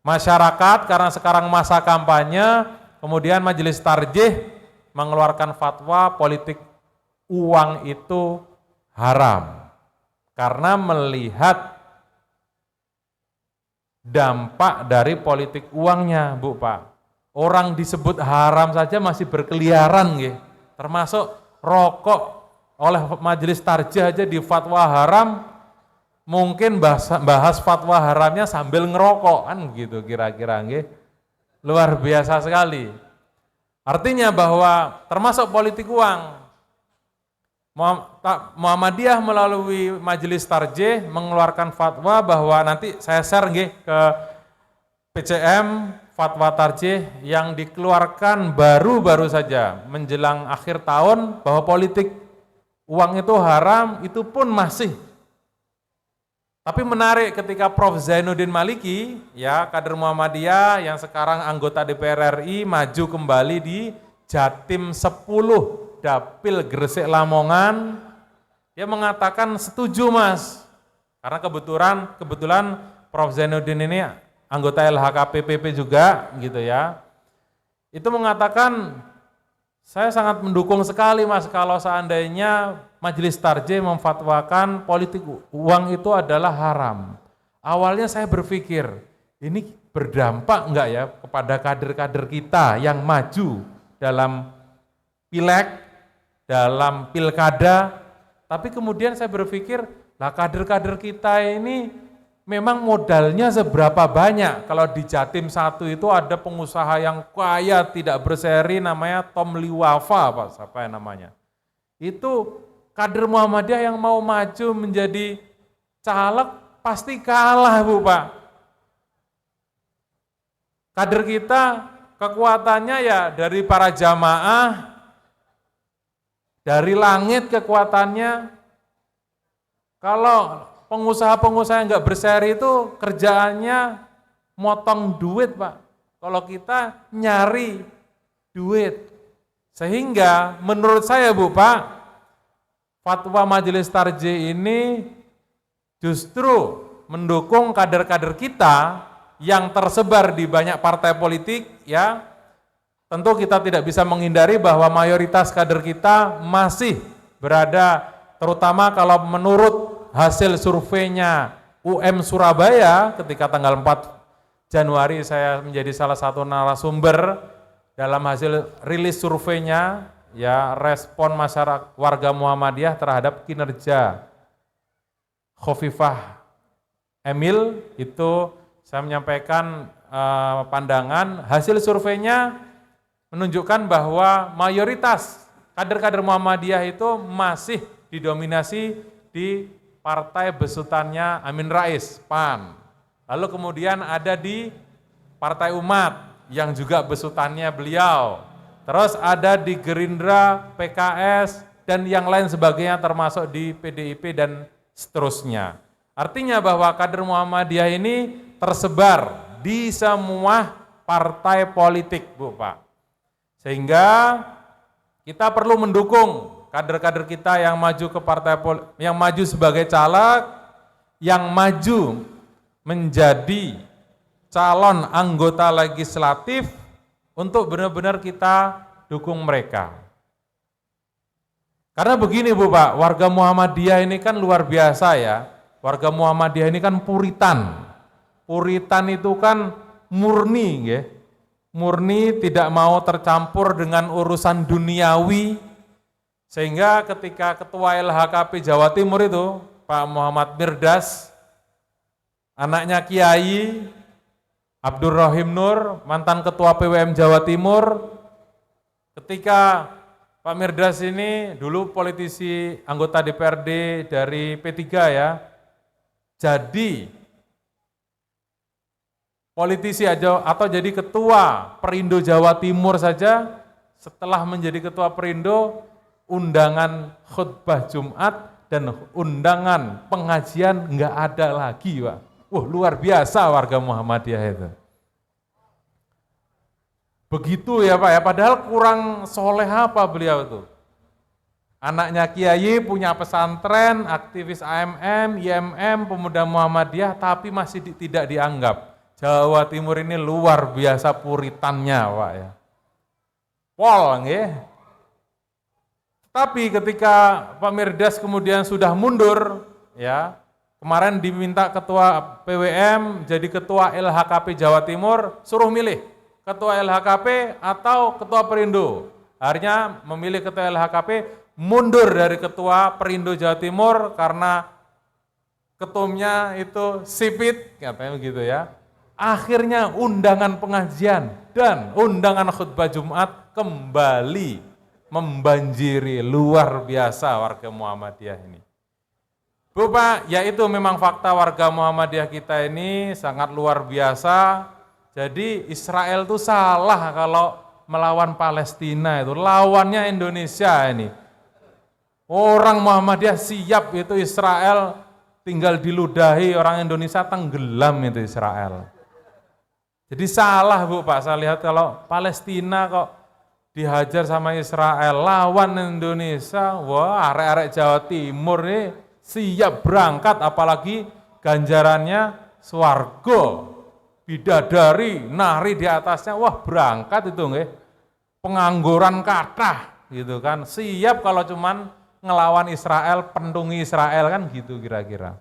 masyarakat karena sekarang masa kampanye, kemudian Majelis Tarjih mengeluarkan fatwa politik uang itu haram karena melihat dampak dari politik uangnya, Bu Pak. Orang disebut haram saja masih berkeliaran, termasuk rokok oleh Majelis Tarjih aja di fatwa haram, mungkin bahas fatwa haramnya sambil ngerokok, kan gitu kira-kira, luar biasa sekali. Artinya bahwa termasuk politik uang, Muhammadiyah melalui Majelis Tarjih mengeluarkan fatwa bahwa nanti saya share ke PCM fatwa tarjih yang dikeluarkan baru-baru saja menjelang akhir tahun bahwa politik uang itu haram, itu pun masih. Tapi menarik ketika Prof. Zainuddin Maliki, ya kader Muhammadiyah yang sekarang anggota DPR RI maju kembali di Jatim 10 Dapil Gresik Lamongan, dia mengatakan setuju Mas. Karena kebetulan Prof. Zainuddin ini anggota LHKPPP juga gitu ya. Itu mengatakan saya sangat mendukung sekali Mas kalau seandainya Majelis Tarjih memfatwakan politik uang itu adalah haram. Awalnya saya berpikir ini berdampak enggak ya kepada kader-kader kita yang maju dalam pileg, dalam pilkada. Tapi kemudian saya berpikir, lah kader-kader kita ini memang modalnya seberapa banyak? Kalau di Jatim 1 itu ada pengusaha yang kaya tidak berseri namanya Tom Liwafa, Pak, siapa yang namanya? Itu kader Muhammadiyah yang mau maju menjadi caleg pasti kalah, Bu, Pak. Kader kita kekuatannya ya dari para jamaah, dari langit kekuatannya. Kalau pengusaha-pengusaha yang nggak berseri itu kerjaannya motong duit, Pak. Kalau kita nyari duit. Sehingga menurut saya, Bu, Pak, fatwa Majelis Tarjih ini justru mendukung kader-kader kita yang tersebar di banyak partai politik, ya. Tentu kita tidak bisa menghindari bahwa mayoritas kader kita masih berada, terutama kalau menurut hasil surveinya UM Surabaya ketika tanggal 4 Januari saya menjadi salah satu narasumber dalam hasil rilis surveinya, ya respon masyarakat warga Muhammadiyah terhadap kinerja Khofifah Emil, itu saya menyampaikan pandangan hasil surveinya menunjukkan bahwa mayoritas kader-kader Muhammadiyah itu masih didominasi di partai besutannya Amin Rais, PAN. Lalu kemudian ada di Partai Umat yang juga besutannya beliau. Terus ada di Gerindra, PKS, dan yang lain sebagainya termasuk di PDIP dan seterusnya. Artinya bahwa kader Muhammadiyah ini tersebar di semua partai politik, Bu, Pak. Sehingga kita perlu mendukung kader-kader kita yang maju ke partai yang maju sebagai caleg, yang maju menjadi calon anggota legislatif, untuk benar-benar kita dukung mereka. Karena begini, Bu, Pak, warga Muhammadiyah ini kan luar biasa ya. Warga Muhammadiyah ini kan puritan. Puritan itu kan murni, ya. Murni, tidak mau tercampur dengan urusan duniawi, sehingga ketika Ketua LHKP Jawa Timur itu, Pak Muhammad Mirdas, anaknya Kiai Abdurrahim Nur, mantan Ketua PWM Jawa Timur, ketika Pak Mirdas ini dulu politisi anggota DPRD dari P3 ya, jadi politisi aja atau jadi ketua Perindo Jawa Timur saja, setelah menjadi ketua Perindo, undangan khutbah Jumat dan undangan pengajian nggak ada lagi, Pak. Wah, luar biasa warga Muhammadiyah itu. Begitu ya Pak ya, padahal kurang soleh apa beliau itu. Anaknya kiai punya pesantren, aktivis AMM, IMM, pemuda Muhammadiyah, tapi masih tidak dianggap. Jawa Timur ini luar biasa puritannya Pak ya. Pol nggih. Tapi ketika Pak Mirdas kemudian sudah mundur, ya kemarin diminta ketua PWM jadi ketua LHKP Jawa Timur, suruh milih ketua LHKP atau ketua Perindo. Akhirnya memilih ketua LHKP, mundur dari ketua Perindo Jawa Timur karena ketumnya itu sipit, katanya begitu ya. Akhirnya undangan pengajian dan undangan khutbah Jumat kembali membanjiri luar biasa warga Muhammadiyah ini. Bapak, ya itu memang fakta warga Muhammadiyah kita ini sangat luar biasa. Jadi Israel itu salah kalau melawan Palestina itu, lawannya Indonesia ini. Orang Muhammadiyah siap itu Israel tinggal diludahi, orang Indonesia tenggelam itu Israel. Jadi salah Bu Pak, saya lihat kalau Palestina kok dihajar sama Israel, lawan Indonesia, wah arek-arek Jawa Timur nih siap berangkat, apalagi ganjarannya swarga, bidadari, nari di atasnya, wah berangkat itu nggih. Pengangguran kathah gitu kan, siap kalau cuman ngelawan Israel, pendungi Israel kan gitu kira-kira.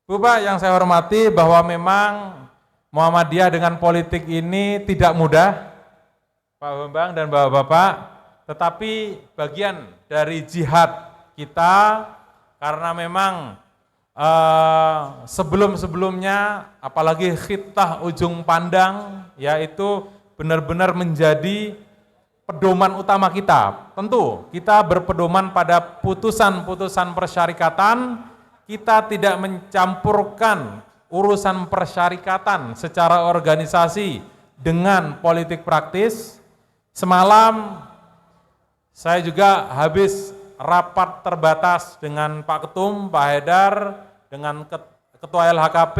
Bapak yang saya hormati, bahwa memang Muhammadiyah dengan politik ini tidak mudah, Pak Bambang dan Bapak-Bapak, tetapi bagian dari jihad kita, karena memang sebelum-sebelumnya, apalagi khitah ujung pandang, yaitu benar-benar menjadi pedoman utama kita. Tentu kita berpedoman pada putusan-putusan persyarikatan, kita tidak mencampurkan urusan persyarikatan secara organisasi dengan politik praktis. Semalam saya juga habis rapat terbatas dengan Pak Ketum, Pak Haidar, dengan Ketua LHKP,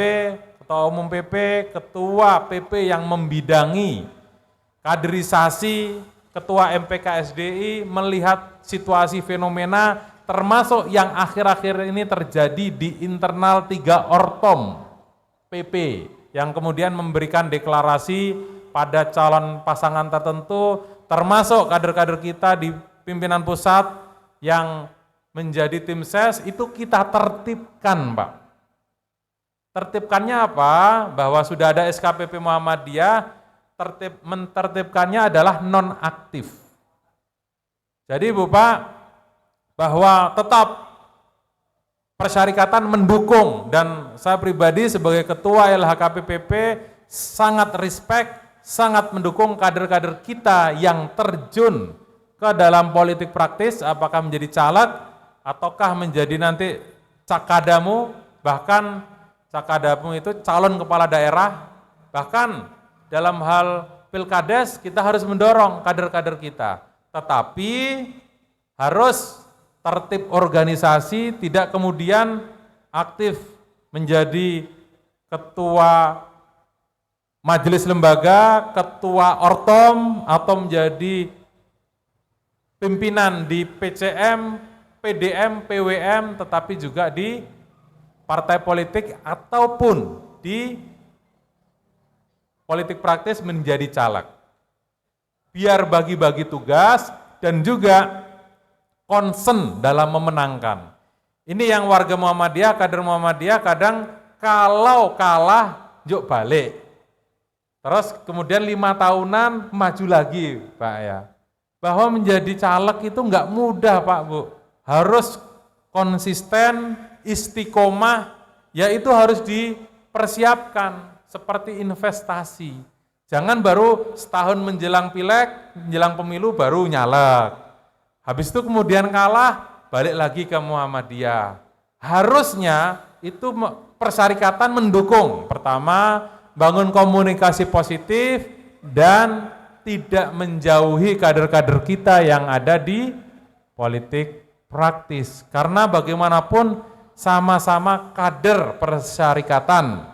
Ketua Umum PP, Ketua PP yang membidangi kaderisasi, Ketua MPKSDI, melihat situasi fenomena termasuk yang akhir-akhir ini terjadi di internal 3 Ortom PP yang kemudian memberikan deklarasi pada calon pasangan tertentu, termasuk kader-kader kita di pimpinan pusat yang menjadi tim ses, itu kita tertibkan Pak. Tertibkannya apa? Bahwa sudah ada SKPP Muhammadiyah, mentertibkannya adalah non-aktif. Jadi Bapak, bahwa tetap persyarikatan mendukung, dan saya pribadi sebagai ketua LHKPPP sangat respect, sangat mendukung kader-kader kita yang terjun ke dalam politik praktis, apakah menjadi caleg ataukah menjadi nanti cakadamu, bahkan cakadamu itu calon kepala daerah, bahkan dalam hal pilkades kita harus mendorong kader-kader kita, tetapi harus tertib organisasi, tidak kemudian aktif menjadi ketua majelis lembaga, ketua ortom, atau menjadi pimpinan di PCM, PDM, PWM, tetapi juga di partai politik ataupun di politik praktis menjadi caleg. Biar bagi-bagi tugas dan juga concern dalam memenangkan. Ini yang warga Muhammadiyah, kader Muhammadiyah kadang kalau kalah yuk balik. Terus kemudian 5 tahunan maju lagi Pak ya. Bahwa menjadi caleg itu enggak mudah Pak Bu. Harus konsisten, istiqomah, yaitu harus dipersiapkan seperti investasi. Jangan baru setahun menjelang pileg, menjelang pemilu baru nyalek. Habis itu kemudian kalah, balik lagi ke Muhammadiyah. Harusnya itu persyarikatan mendukung. Pertama, bangun komunikasi positif dan tidak menjauhi kader-kader kita yang ada di politik praktis. Karena bagaimanapun sama-sama kader persyarikatan.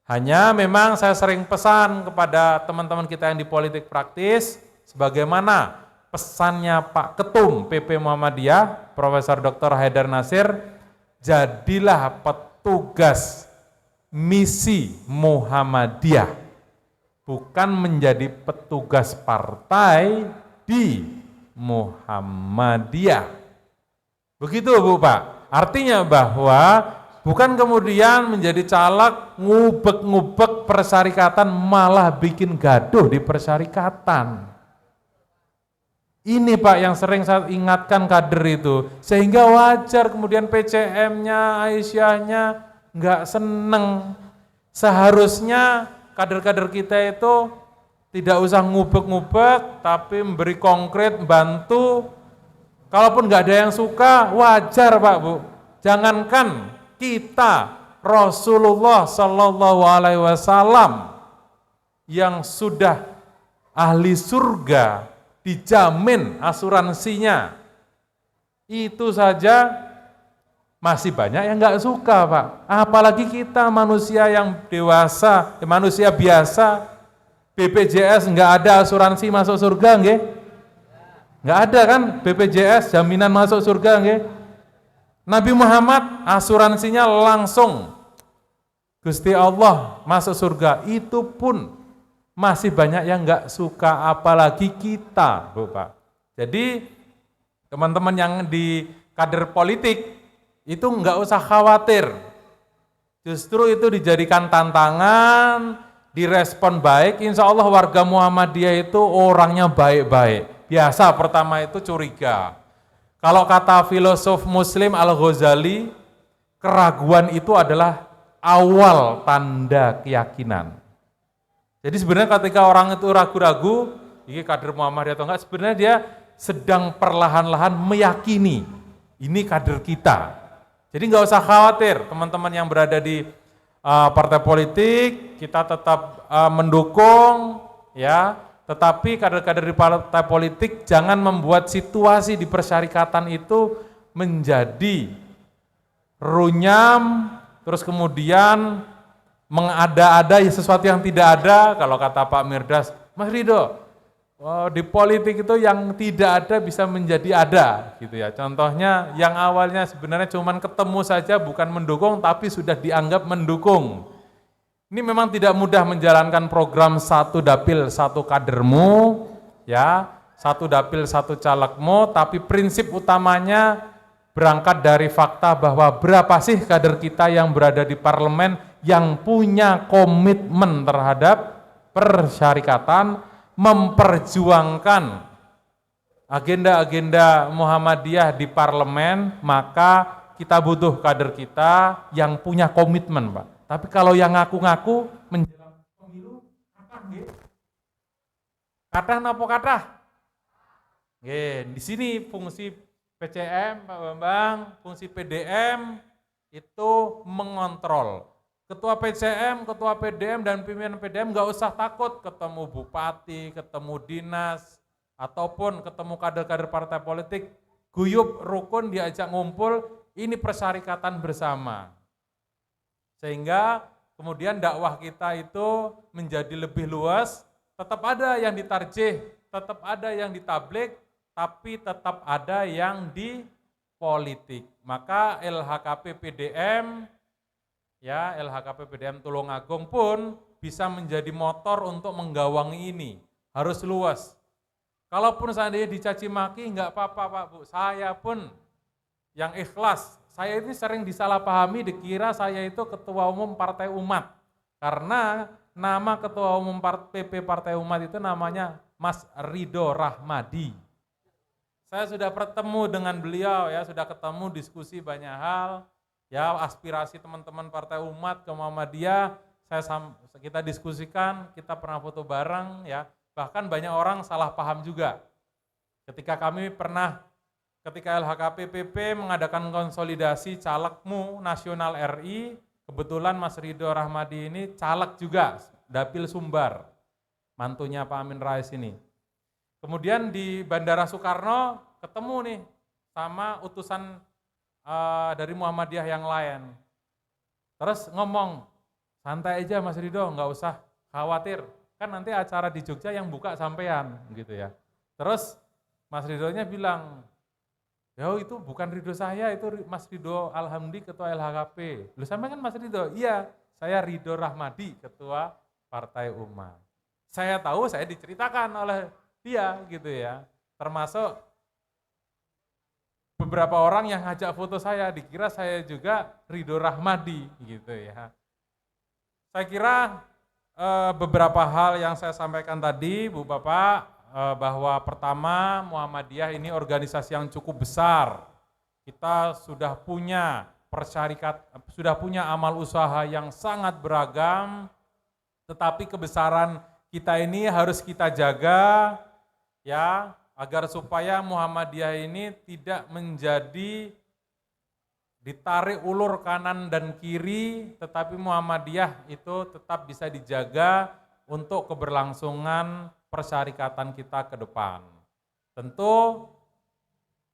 Hanya memang saya sering pesan kepada teman-teman kita yang di politik praktis, sebagaimana pesannya Pak Ketum PP Muhammadiyah, Profesor Dr. Haidar Nasir, jadilah petugas misi Muhammadiyah, bukan menjadi petugas partai di Muhammadiyah. Begitu Bu Pak, artinya bahwa bukan kemudian menjadi caleg ngubek-ngubek persyarikatan malah bikin gaduh di persyarikatan. Ini Pak yang sering saya ingatkan kader itu, sehingga wajar kemudian PCM-nya, Aisyahnya nggak seneng. Seharusnya kader-kader kita itu tidak usah ngubek-ngubek, tapi memberi konkret, bantu. Kalaupun nggak ada yang suka, wajar Pak Bu. Jangankan kita, Rasulullah Shallallahu Alaihi Wasallam yang sudah ahli surga, dijamin asuransinya, itu saja masih banyak yang nggak suka Pak. Apalagi kita manusia yang dewasa, manusia biasa, BPJS nggak ada asuransi masuk surga, nggih? Nggak ada kan BPJS jaminan masuk surga, nggih? Nabi Muhammad asuransinya langsung Gusti Allah masuk surga, itu pun masih banyak yang nggak suka, apalagi kita, Bu Pak. Jadi teman-teman yang di kader politik itu nggak usah khawatir, justru itu dijadikan tantangan, direspon baik. Insya Allah warga Muhammadiyah itu orangnya baik-baik. Biasa pertama itu curiga. Kalau kata filosof Muslim Al-Ghazali, keraguan itu adalah awal tanda keyakinan. Jadi sebenarnya ketika orang itu ragu-ragu, ini kader Muhammadiyah atau enggak, sebenarnya dia sedang perlahan-lahan meyakini, ini kader kita. Jadi nggak usah khawatir, teman-teman yang berada di partai politik, kita tetap mendukung, ya. Tetapi kader-kader di partai politik jangan membuat situasi di persyarikatan itu menjadi runyam, terus kemudian mengada-ada sesuatu yang tidak ada. Kalau kata Pak Mirdas, Mas Ridho, di politik itu yang tidak ada bisa menjadi ada, gitu ya. Contohnya yang awalnya sebenarnya cuma ketemu saja, bukan mendukung, tapi sudah dianggap mendukung. Ini memang tidak mudah menjalankan program satu dapil satu kadermu, ya, satu dapil satu calegmu, tapi prinsip utamanya berangkat dari fakta bahwa berapa sih kader kita yang berada di parlemen yang punya komitmen terhadap persyarikatan, memperjuangkan agenda-agenda Muhammadiyah di parlemen, maka kita butuh kader kita yang punya komitmen, Pak. Tapi kalau yang ngaku-ngaku menjelang pemilu, kathah nggih. Kathah napa kathah? Nggih, di sini fungsi PCM, Pak Bambang, fungsi PDM itu mengontrol. Ketua PCM, ketua PDM, dan pimpinan PDM nggak usah takut ketemu bupati, ketemu dinas, ataupun ketemu kader-kader partai politik, guyup, rukun, diajak ngumpul, ini persyarikatan bersama. Sehingga kemudian dakwah kita itu menjadi lebih luas, tetap ada yang ditarjih, tetap ada yang ditablik, tapi tetap ada yang di politik. Maka LHKP PDM, ya LHKP PDM Tulungagung pun bisa menjadi motor untuk menggawangi ini, harus luas. Kalaupun seandainya dicaci maki, enggak apa-apa Pak Bu, saya pun yang ikhlas. Saya ini sering disalahpahami, dikira saya itu ketua umum Partai Umat. Karena nama ketua umum PP Partai Umat itu namanya Mas Ridho Rahmadi. Saya sudah bertemu dengan beliau, ya sudah ketemu, diskusi banyak hal, ya aspirasi teman-teman Partai Umat ke Muhammadiyah, kita diskusikan, kita pernah foto bareng, ya bahkan banyak orang salah paham juga. Ketika LHKP PP mengadakan konsolidasi calegmu nasional RI, kebetulan Mas Ridho Rahmadi ini caleg juga, Dapil Sumbar, mantunya Pak Amin Rais ini. Kemudian di Bandara Soekarno ketemu nih sama utusan dari Muhammadiyah yang lain. Terus ngomong, santai aja Mas Ridho, nggak usah khawatir. Kan nanti acara di Jogja yang buka sampean gitu ya. Terus Mas Ridhonya bilang, ya itu bukan Ridho saya, itu Mas Ridho Alhamdi, Ketua LHKP. Lu sampai kan Mas Ridho? Iya, saya Ridho Rahmadi, Ketua Partai Umat. Saya tahu, saya diceritakan oleh dia gitu ya. Termasuk beberapa orang yang ngajak foto saya, dikira saya juga Ridho Rahmadi gitu ya. Saya kira beberapa hal yang saya sampaikan tadi, Bu Bapak, bahwa pertama Muhammadiyah ini organisasi yang cukup besar. Kita sudah punya sudah punya amal usaha yang sangat beragam, tetapi kebesaran kita ini harus kita jaga ya, agar supaya Muhammadiyah ini tidak menjadi ditarik ulur kanan dan kiri, tetapi Muhammadiyah itu tetap bisa dijaga untuk keberlangsungan persyarikatan kita ke depan. Tentu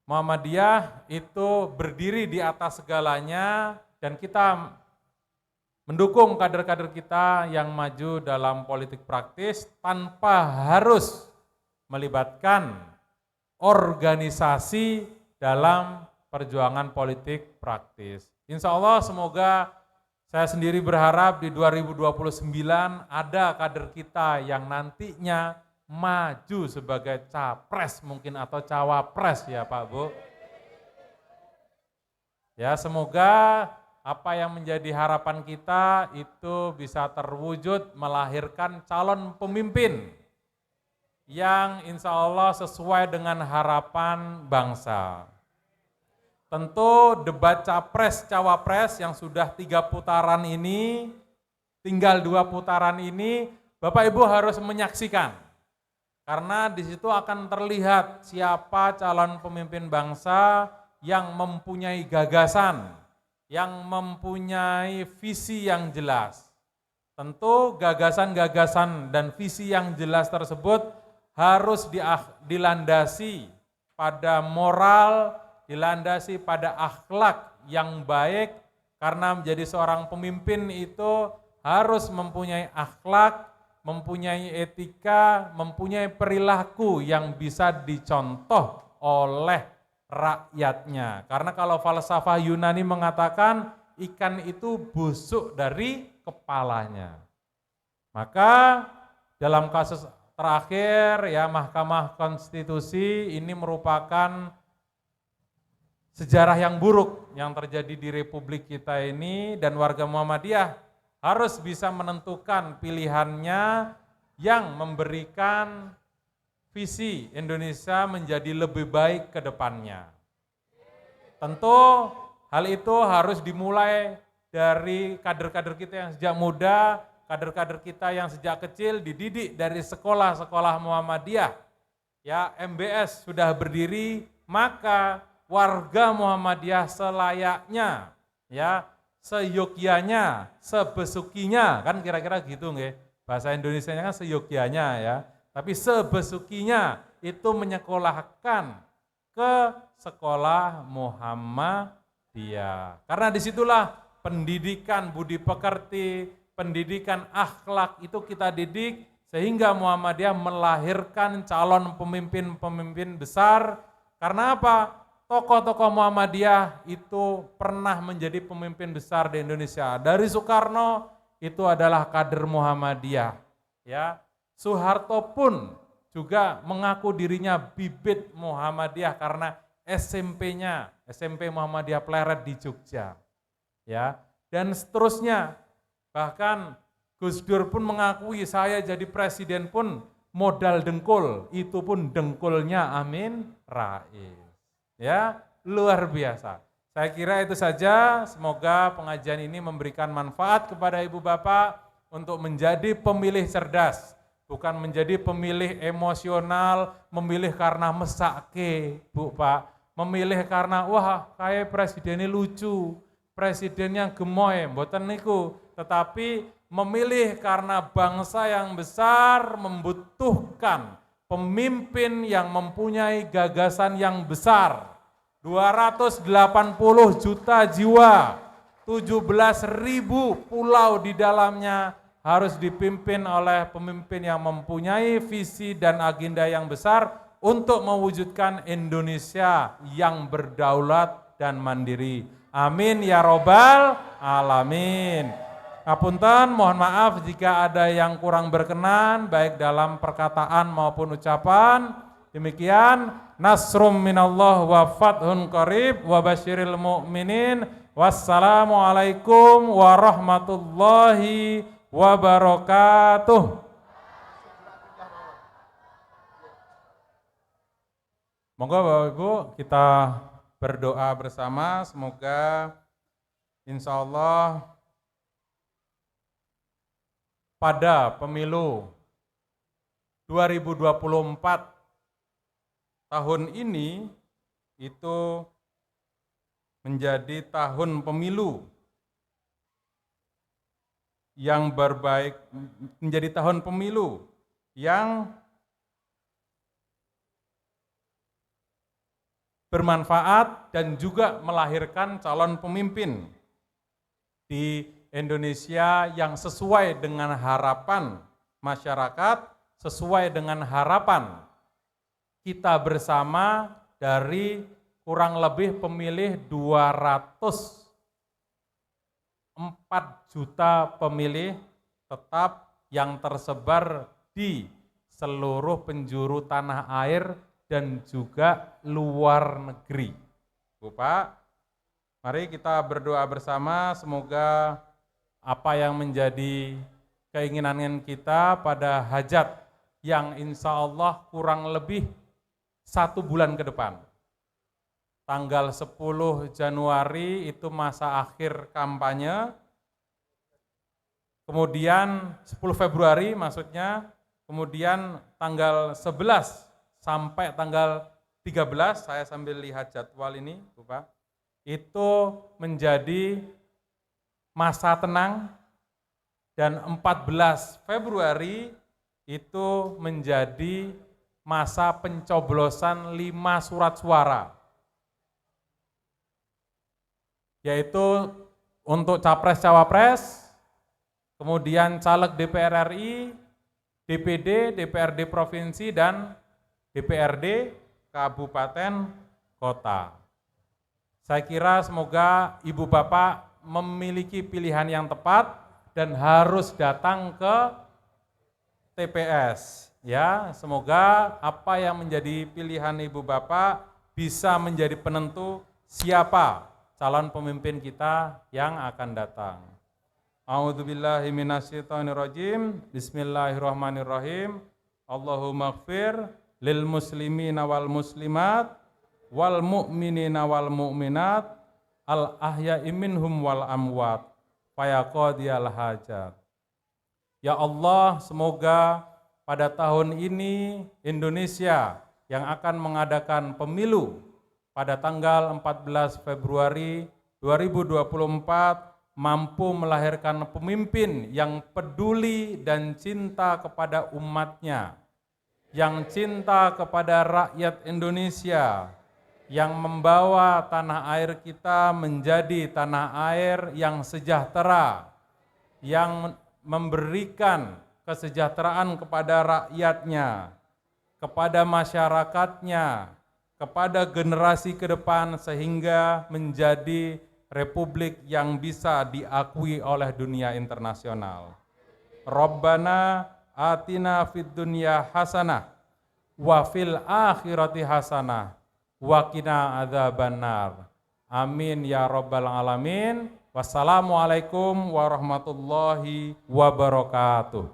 Muhammadiyah itu berdiri di atas segalanya dan kita mendukung kader-kader kita yang maju dalam politik praktis tanpa harus melibatkan organisasi dalam perjuangan politik praktis. Insya Allah semoga saya sendiri berharap di 2029 ada kader kita yang nantinya maju sebagai capres mungkin atau cawapres ya Pak Bu. Ya semoga apa yang menjadi harapan kita itu bisa terwujud melahirkan calon pemimpin yang insya Allah sesuai dengan harapan bangsa. Tentu debat capres cawapres yang sudah 3 putaran ini, tinggal 2 putaran ini, Bapak Ibu harus menyaksikan. Karena di situ akan terlihat siapa calon pemimpin bangsa yang mempunyai gagasan, yang mempunyai visi yang jelas. Tentu gagasan-gagasan dan visi yang jelas tersebut harus dilandasi pada moral, dilandasi pada akhlak yang baik, karena menjadi seorang pemimpin itu harus mempunyai akhlak, mempunyai etika, mempunyai perilaku yang bisa dicontoh oleh rakyatnya. Karena kalau falsafah Yunani mengatakan ikan itu busuk dari kepalanya. Maka dalam kasus terakhir ya Mahkamah Konstitusi ini merupakan sejarah yang buruk yang terjadi di Republik kita ini, dan warga Muhammadiyah harus bisa menentukan pilihannya yang memberikan visi Indonesia menjadi lebih baik ke depannya. Tentu hal itu harus dimulai dari kader-kader kita yang sejak muda, kader-kader kita yang sejak kecil dididik dari sekolah-sekolah Muhammadiyah. Ya, MBS sudah berdiri, maka warga Muhammadiyah selayaknya ya, seyogyanya, sebesukinya, kan kira-kira gitu nggih. Bahasa Indonesianya kan seyogyanya ya. Tapi sebesukinya itu menyekolahkan ke sekolah Muhammadiyah. Karena disitulah pendidikan budi pekerti, pendidikan akhlak itu kita didik sehingga Muhammadiyah melahirkan calon pemimpin-pemimpin besar. Karena apa? Tokoh-tokoh Muhammadiyah itu pernah menjadi pemimpin besar di Indonesia. Dari Soekarno itu adalah kader Muhammadiyah. Ya, Soeharto pun juga mengaku dirinya bibit Muhammadiyah karena SMP-nya, SMP Muhammadiyah Pleret di Jogja. Ya, dan seterusnya. Bahkan Gus Dur pun mengakui saya jadi presiden pun modal dengkul, itu pun dengkulnya Amin Rais. Ya, luar biasa. Saya kira itu saja, semoga pengajian ini memberikan manfaat kepada Ibu Bapak untuk menjadi pemilih cerdas, bukan menjadi pemilih emosional, memilih karena mesake, Bu Pak, memilih karena wah kayak presidennya lucu, presidennya gemoy, mboten niku, tetapi memilih karena bangsa yang besar membutuhkan pemimpin yang mempunyai gagasan yang besar, 280 juta jiwa, 17.000 pulau di dalamnya harus dipimpin oleh pemimpin yang mempunyai visi dan agenda yang besar untuk mewujudkan Indonesia yang berdaulat dan mandiri. Amin ya robbal alamin. Ngapunten, mohon maaf jika ada yang kurang berkenan baik dalam perkataan maupun ucapan. Demikian, nasrum minallah wa fathun qarib wa basyiril mu'minin. Wassalamualaikum warahmatullahi wabarakatuh. Monggo Bapak Ibu kita berdoa bersama, semoga insya Allah pada pemilu 2024 tahun ini itu menjadi tahun pemilu yang berbaik, menjadi tahun pemilu yang bermanfaat dan juga melahirkan calon pemimpin di Indonesia yang sesuai dengan harapan masyarakat, sesuai dengan harapan kita bersama dari kurang lebih pemilih 204 juta pemilih tetap yang tersebar di seluruh penjuru tanah air dan juga luar negeri. Bu Pak, mari kita berdoa bersama, semoga apa yang menjadi keinginan kita pada hajat yang insya Allah kurang lebih 1 bulan ke depan. Tanggal 10 Januari itu masa akhir kampanye, kemudian 10 Februari maksudnya, kemudian tanggal 11 sampai tanggal 13, saya sambil lihat jadwal ini, Bapak, itu menjadi masa tenang, dan 14 Februari itu menjadi masa pencoblosan 5 surat suara, yaitu untuk Capres-Cawapres, kemudian caleg DPR RI, DPD, DPRD Provinsi, dan DPRD Kabupaten Kota. Saya kira semoga Ibu Bapak memiliki pilihan yang tepat dan harus datang ke TPS. Ya, semoga apa yang menjadi pilihan Ibu Bapak bisa menjadi penentu siapa calon pemimpin kita yang akan datang. A'udzubillahi minasyaitonirrajim. Bismillahirrahmanirrahim. Allahumma ighfir lil muslimina wal muslimat wal mu'minina wal mu'minat al ahya'i minhum wal amwat fayaqadiyal hajat. Ya Allah, semoga pada tahun ini Indonesia yang akan mengadakan pemilu pada tanggal 14 Februari 2024 mampu melahirkan pemimpin yang peduli dan cinta kepada umatnya, yang cinta kepada rakyat Indonesia, yang membawa tanah air kita menjadi tanah air yang sejahtera, yang memberikan kesejahteraan kepada rakyatnya, kepada masyarakatnya, kepada generasi ke depan sehingga menjadi republik yang bisa diakui oleh dunia internasional. Rabbana atina fid dunya hasanah wa fil akhirati hasanah wa qina adzabannar. Amin ya rabbal alamin. Wassalamualaikum warahmatullahi wabarakatuh.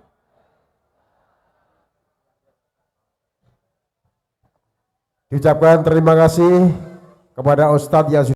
Diucapkan terima kasih kepada Ustadz yang